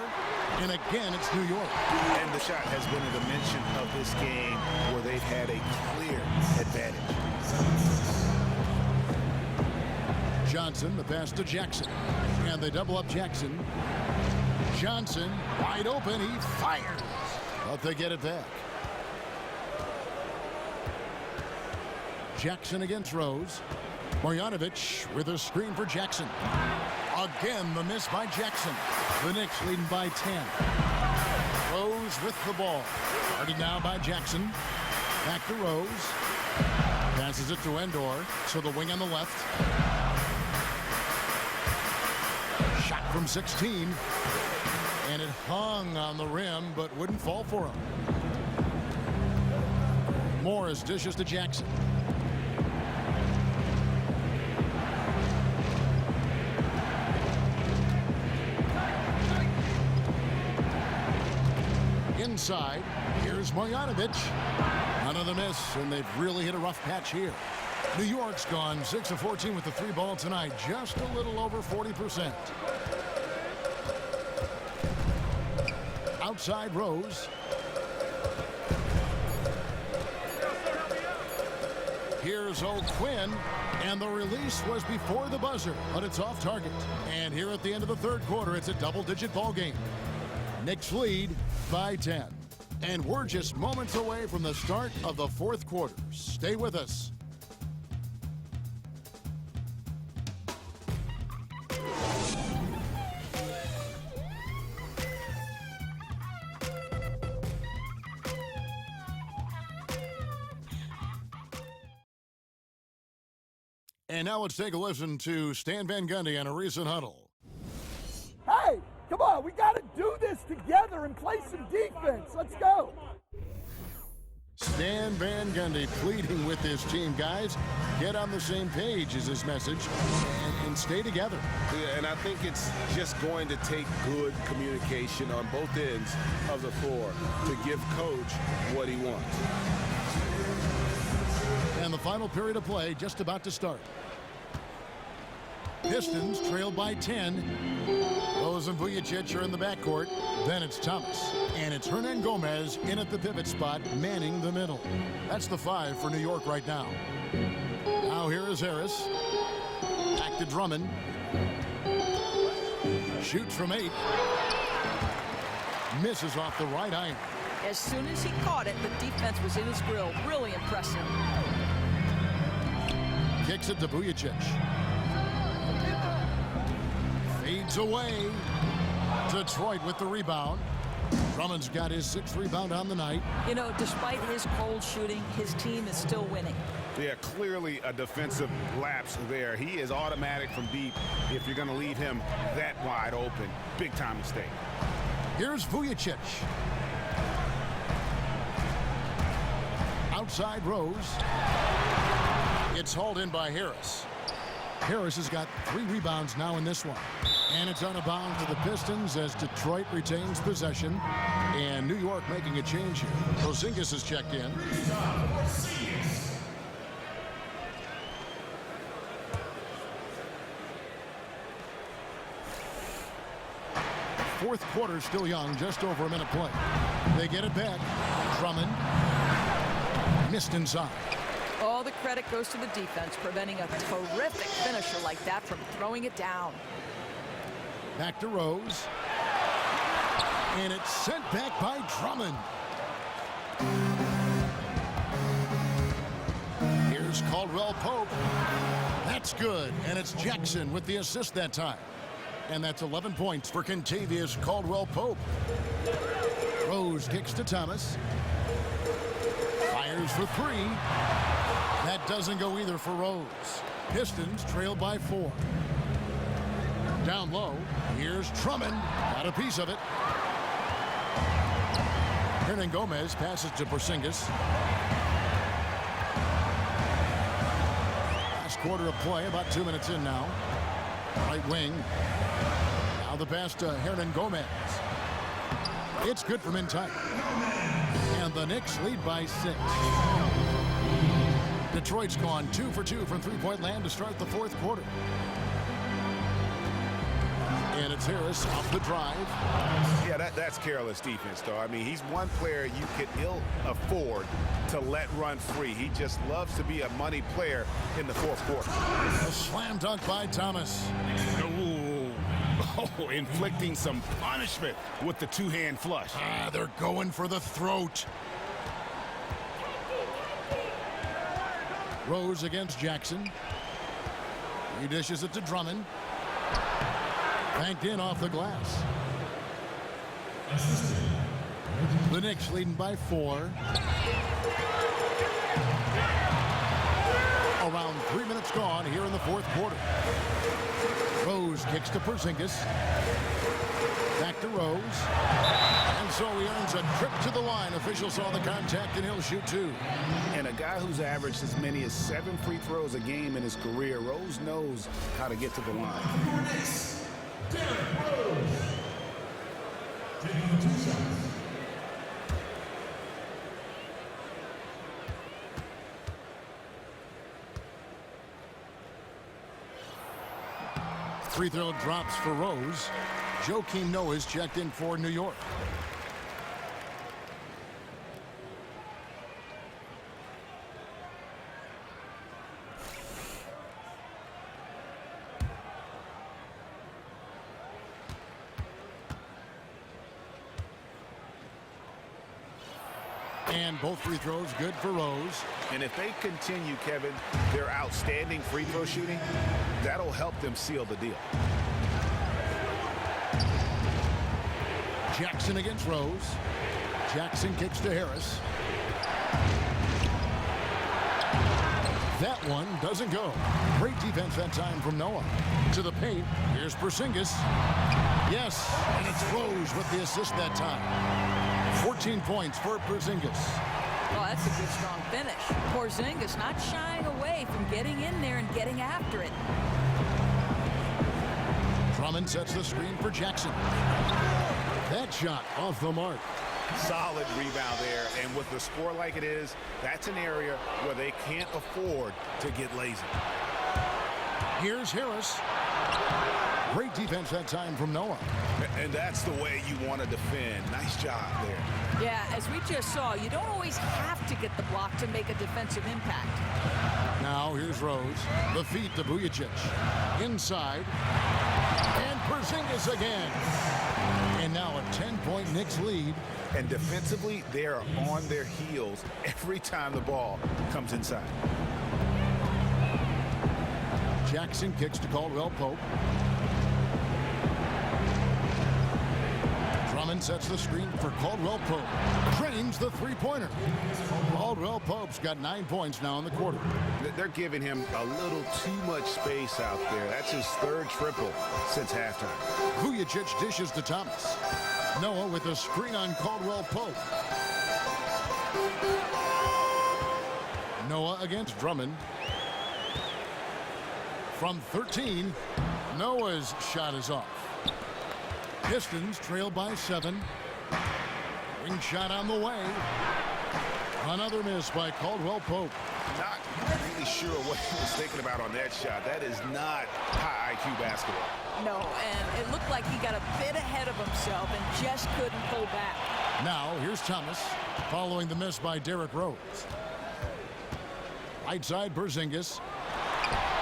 And again, it's New York. And the shot has been a dimension of this game where they've had a clear advantage. Johnson, the pass to Jackson. And they double up Jackson. Johnson, wide open, he fires. But they get it back. Jackson against Rose. Marjanovic with a screen for Jackson. Again, the miss by Jackson. The Knicks leading by 10. Rose with the ball. Guarded now by Jackson. Back to Rose. Passes it to Endor. So the wing on the left. Shot from 16. And it hung on the rim, but wouldn't fall for him. Morris dishes to Jackson. Inside, here's Marjanovic. Another miss, and they've really hit a rough patch here. New York's gone 6 of 14 with the 3-ball tonight, just a little over 40%. Outside Rose. Here's O'Quinn, and the release was before the buzzer, but it's off target. And here at the end of the third quarter, it's a double-digit ball game. Knicks lead by 10. And we're just moments away from the start of the fourth quarter. Stay with us. And now let's take a listen to Stan Van Gundy on a recent huddle. Hey, come on, we got to do this together and play some defense. Let's go. Stan Van Gundy pleading with his team. Guys, get on the same page is his message and stay together. Yeah, and I think it's just going to take good communication on both ends of the floor to give Coach what he wants. And the final period of play just about to start. Pistons trail by 10. Rose and Vujacic are in the backcourt. Then it's Thomas. And it's Hernan Gomez in at the pivot spot, manning the middle. That's the 5 for New York right now. Now here is Harris. Back to Drummond. Shoots from 8. Misses off the right iron. As soon as he caught it, the defense was in his grill. Really impressive. Kicks it to Vujacic. Fades away. Detroit with the rebound. Drummond's got his 6th rebound on the night. You know, despite his cold shooting, his team is still winning. Yeah, clearly a defensive lapse there. He is automatic from deep if you're going to leave him that wide open. Big time mistake. Here's Vujacic. Outside Rose. It's hauled in by Harris. Harris has got 3 rebounds now in this one. And it's out of bounds to the Pistons as Detroit retains possession. And New York making a change here. Porzingis has checked in. Fourth quarter still young, just over a minute play. They get it back. Drummond missed inside. All the credit goes to the defense, preventing a terrific finisher like that from throwing it down. Back to Rose. And it's sent back by Drummond. Here's Caldwell Pope. That's good. And it's Jackson with the assist that time. And that's 11 points for Kentavious Caldwell Pope. Rose kicks to Thomas. Fires fires for three. That doesn't go either for Rose. Pistons trail by 4. Down low, here's Drummond. Got a piece of it. Hernangomez passes to Porzingis. Last quarter of play, about 2 minutes in now. Right wing. Now the pass to Hernangomez. It's good from in tight. And the Knicks lead by 6. Detroit's gone 2 for 2 from three-point land to start the 4th quarter. And it's Harris off the drive. Yeah, that's careless defense, though. I mean, he's one player you could ill afford to let run free. He just loves to be a money player in the 4th quarter. A slam dunk by Thomas. Oh, inflicting some punishment with the two-hand flush. They're going for the throat. Rose against Jackson. He dishes it to Drummond. Banked in off the glass. The Knicks leading by 4. Around 3 minutes gone here in the 4th quarter. Rose kicks to Porzingis. Back to Rose. And so he earns a trip to the line. Officials saw the contact and he'll shoot 2. And a guy who's averaged as many as 7 free throws a game in his career, Rose knows how to get to the line. Free throw drops for Rose. Joakim Noah's checked in for New York. And both free throws good for Rose. And if they continue, Kevin, their outstanding free throw shooting, that'll help them seal the deal. Jackson against Rose. Jackson kicks to Harris. That one doesn't go. Great defense that time from Noah. To the paint. Here's Porzingis. Yes, and it's Rose with the assist that time. 14 points for Porzingis. Well, that's a good, strong finish. Porzingis not shying away from getting in there and getting after it. Drummond sets the screen for Jackson. That shot off the mark. Solid rebound there, and with the score like it is, that's an area where they can't afford to get lazy. Here's Harris. Great defense that time from Noah. And that's the way you want to defend. Nice job there. Yeah, as we just saw, you don't always have to get the block to make a defensive impact. Now here's Rose. The feed to Vujacic. Inside. And Porzingis again. And now a 10-point Knicks lead. And defensively, they are on their heels every time the ball comes inside. Jackson kicks to Caldwell Pope. Drummond sets the screen for Caldwell Pope. Drains the three-pointer. Caldwell Pope's got 9 points now in the quarter. They're giving him a little too much space out there. That's his 3rd triple since halftime. Vujacic dishes to Thomas. Noah with a screen on Caldwell Pope. Noah against Drummond. From 13, Noah's shot is off. Pistons trail by 7. Wing shot on the way. Another miss by Caldwell Pope. Not really sure what he was thinking about on that shot. That is not high IQ basketball. No, and it looked like he got a bit ahead of himself and just couldn't pull back. Now here's Thomas following the miss by Derrick Rose. Right side Porzingis.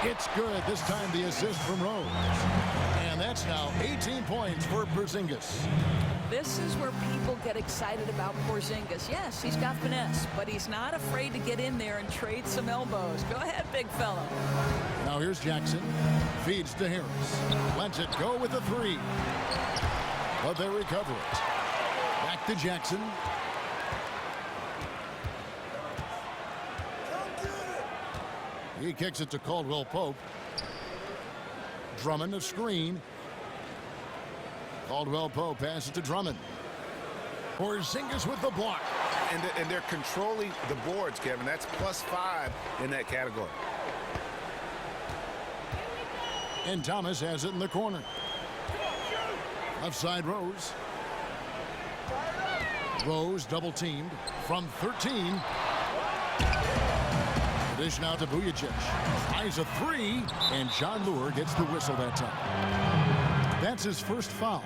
It's good. This time the assist from Rose. And that's now 18 points for Porzingis. This is where people get excited about Porzingis. Yes, he's got finesse, but he's not afraid to get in there and trade some elbows. Go ahead, big fella. Now here's Jackson. Feeds to Harris. Lets it go with a 3. But they recover it. Back to Jackson. He kicks it to Caldwell Pope. Drummond a screen. Caldwell Pope passes to Drummond. Porzingis with the block. And they're controlling the boards, Kevin. That's +5 in that category. And Thomas has it in the corner. Left side Rose. Rose double teamed from 13. Dish now to Vujacic. Tries a three, and John Lure gets the whistle that time. That's his first foul.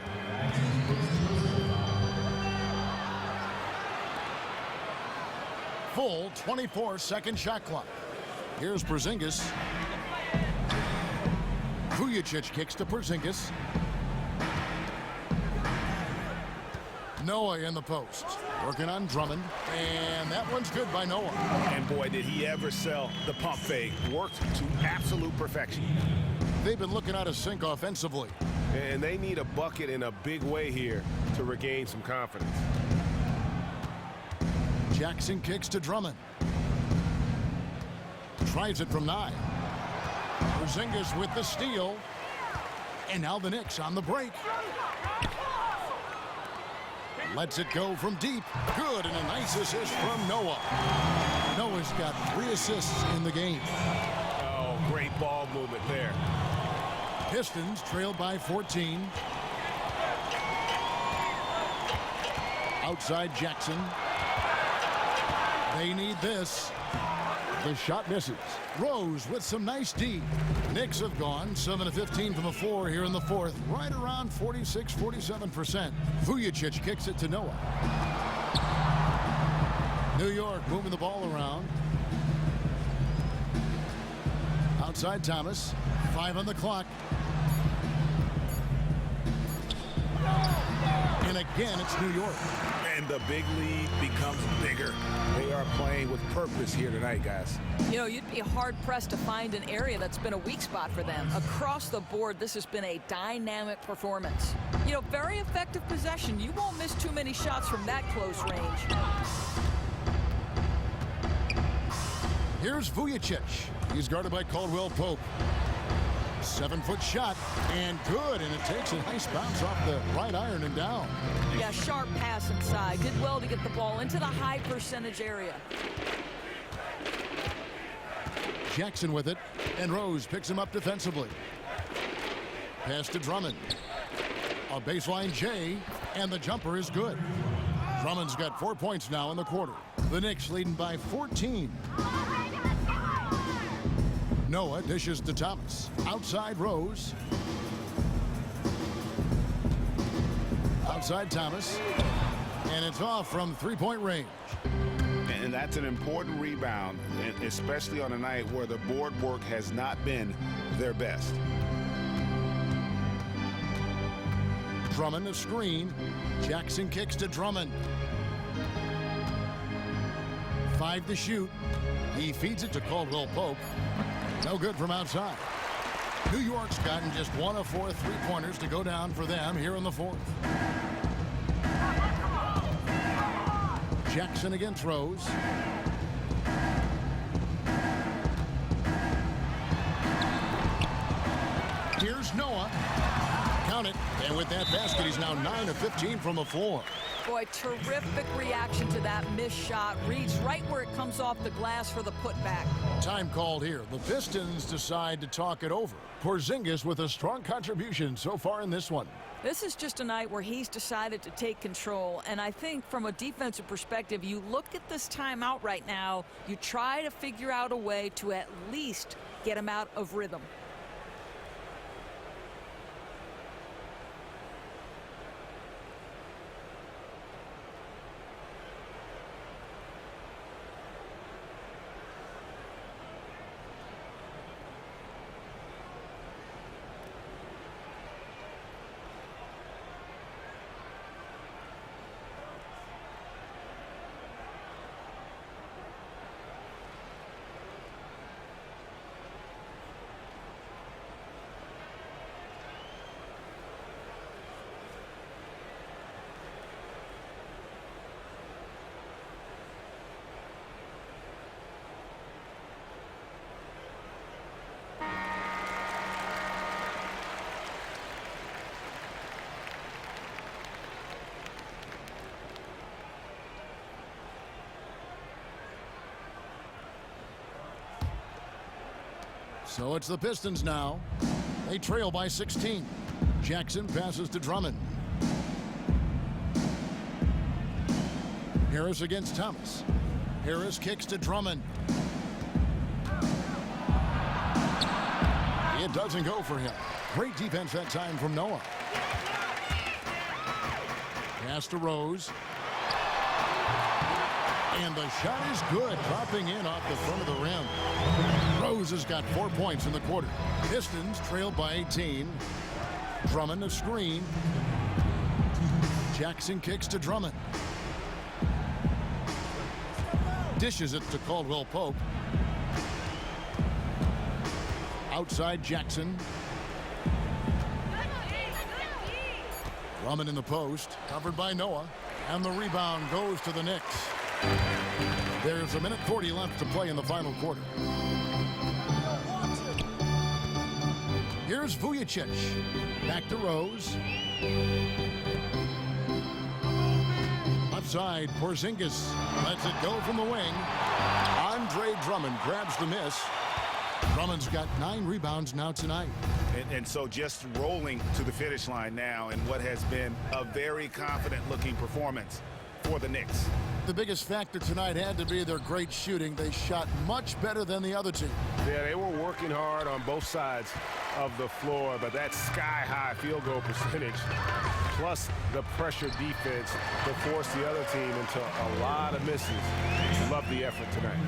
Full 24-second shot clock. Here's Porzingis. Vujacic kicks to Porzingis. Noah in the post. Working on Drummond. And that one's good by Noah. And boy, did he ever sell the pump fake. Worked to absolute perfection. They've been looking out of sync offensively. And they need a bucket in a big way here to regain some confidence. Jackson kicks to Drummond. Tries it from 9. Porzingis with the steal. And now the Knicks on the break. Lets it go from deep. Good, and a nice assist from Noah. Noah's got 3 assists in the game. Oh, great ball movement there. Pistons trail by 14. Outside Jackson. They need this. The shot misses. Rose with some nice D. Knicks have gone 7 of 15 from the floor here in the fourth, right around 46-47%. Vujacic kicks it to Noah. New York moving the ball around. Outside Thomas. 5 on the clock. And again, it's New York. And the big lead becomes bigger. They are playing with purpose here tonight, guys. You know, you'd be hard-pressed to find an area that's been a weak spot for them. Across the board, this has been a dynamic performance. You know, very effective possession. You won't miss too many shots from that close range. Here's Vujacic. He's guarded by Caldwell Pope. 7-foot shot, and good, and it takes a nice bounce off the right iron and down. Yeah, sharp pass inside. Did well to get the ball into the high percentage area. Jackson with it, and Rose picks him up defensively. Pass to Drummond. A baseline J, and the jumper is good. Drummond's got 4 points now in the quarter. The Knicks leading by 14. Noah dishes to Thomas. Outside Rose. Outside Thomas. And it's off from 3-point range. And that's an important rebound, especially on a night where the board work has not been their best. Drummond a screen. Jackson kicks to Drummond. 5 to shoot. He feeds it to Caldwell Pope. No good from outside. New York's gotten just 1 of 4 3-pointers to go down for them here in the fourth. Jackson against Rose. Here's Noah. Count it. And with that basket, he's now 9 of 15 from the floor. Boy, terrific reaction to that missed shot. Reads right where it comes off the glass for the putback. Time called here. The Pistons decide to talk it over. Porzingis with a strong contribution so far in this one. This is just a night where he's decided to take control. And I think from a defensive perspective, you look at this timeout right now, you try to figure out a way to at least get him out of rhythm. So it's the Pistons now. They trail by 16. Jackson passes to Drummond. Harris against Thomas. Harris kicks to Drummond. It doesn't go for him. Great defense that time from Noah. Pass to Rose. And the shot is good, dropping in off the front of the rim. Rose has got 4 points in the quarter. Pistons trail by 18. Drummond a screen. Jackson kicks to Drummond. Dishes it to Caldwell Pope. Outside Jackson. Drummond in the post, covered by Noah. And the rebound goes to the Knicks. There's 1:40 left to play in the final quarter. Here's Vujicic. Back to Rose. Left side, Porzingis lets it go from the wing. Andre Drummond grabs the miss. Drummond's got 9 rebounds now tonight. And so just rolling to the finish line now in what has been a very confident-looking performance for the Knicks. The biggest factor tonight had to be their great shooting. They shot much better than the other team. Yeah, they were working hard on both sides of the floor, but that sky-high field goal percentage plus the pressure defense to force the other team into a lot of misses. Love the effort tonight.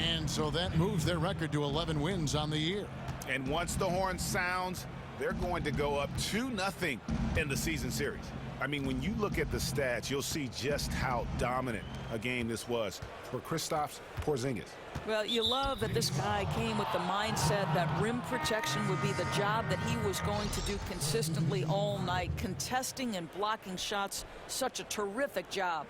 And so that moves their record to 11 wins on the year. And once the horn sounds, they're going to go up 2-0 in the season series. I mean, when you look at the stats, you'll see just how dominant a game this was for Kristaps Porzingis. Well, you love that this guy came with the mindset that rim protection would be the job that he was going to do consistently all night. Contesting and blocking shots, such a terrific job.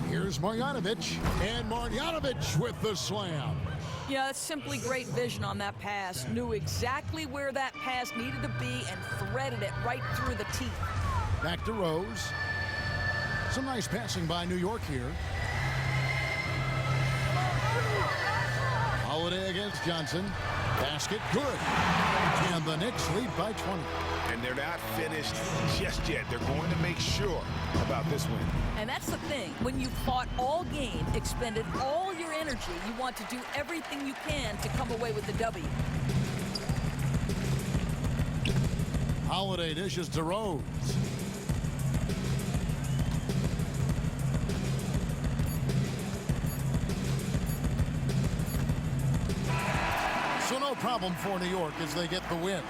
Here's Marjanovic, and Marjanovic with the slam. Yeah, that's simply great vision on that pass. Knew exactly where that pass needed to be and threaded it right through the teeth. Back to Rose. Some nice passing by New York here. Holiday against Johnson. Basket good. And the Knicks lead by 20. And they're not finished just yet. They're going to make sure about this win. And that's the thing. When you fought all game, expended all your energy, you want to do everything you can to come away with the W. Holiday dishes to Rose. So no problem for New York as they get the win.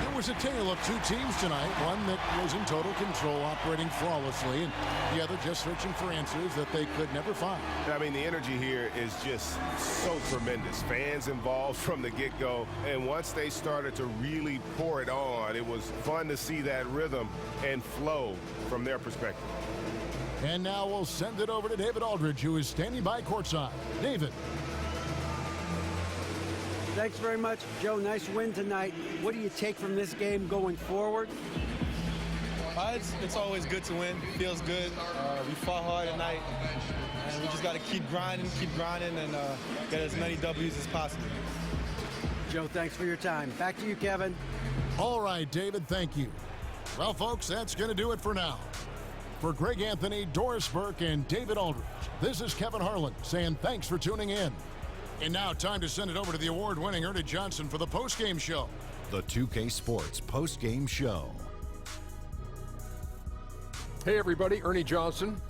It was a tale of two teams tonight, one that was in total control, operating flawlessly, and the other just searching for answers that they could never find. I mean, the energy here is just so tremendous. Fans involved from the get-go, and once they started to really pour it on, it was fun to see that rhythm and flow from their perspective. And now we'll send it over to David Aldridge, who is standing by courtside. David. Thanks very much, Joe. Nice win tonight. What do you take from this game going forward? It's always good to win. It feels good. We fought hard tonight, and we just got to keep grinding, and get as many W's as possible. Joe, thanks for your time. Back to you, Kevin. All right, David, thank you. Well, folks, that's going to do it for now. For Greg Anthony, Doris Burke, and David Aldridge, this is Kevin Harlan saying thanks for tuning in. And now time to send it over to the award-winning Ernie Johnson for the postgame show. The 2K Sports postgame show. Hey everybody, Ernie Johnson,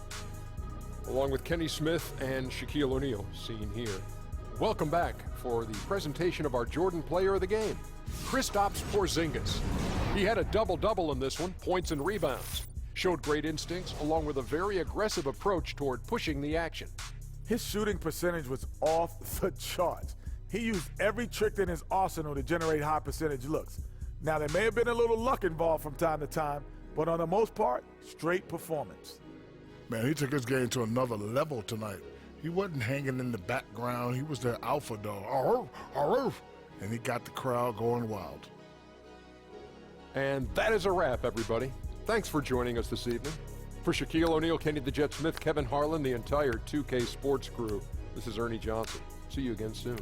along with Kenny Smith and Shaquille O'Neal, seen here. Welcome back for the presentation of our Jordan Player of the Game, Kristaps Porzingis. He had a double-double in this one, points and rebounds. Showed great instincts along with a very aggressive approach toward pushing the action. His shooting percentage was off the charts. He used every trick in his arsenal to generate high percentage looks. Now, there may have been a little luck involved from time to time, but on the most part, straight performance. Man, he took his game to another level tonight. He wasn't hanging in the background. He was their alpha dog. And he got the crowd going wild. And that is a wrap, everybody. Thanks for joining us this evening. For Shaquille O'Neal, Kenny the Jet Smith, Kevin Harlan, the entire 2K Sports crew, this is Ernie Johnson. See you again soon.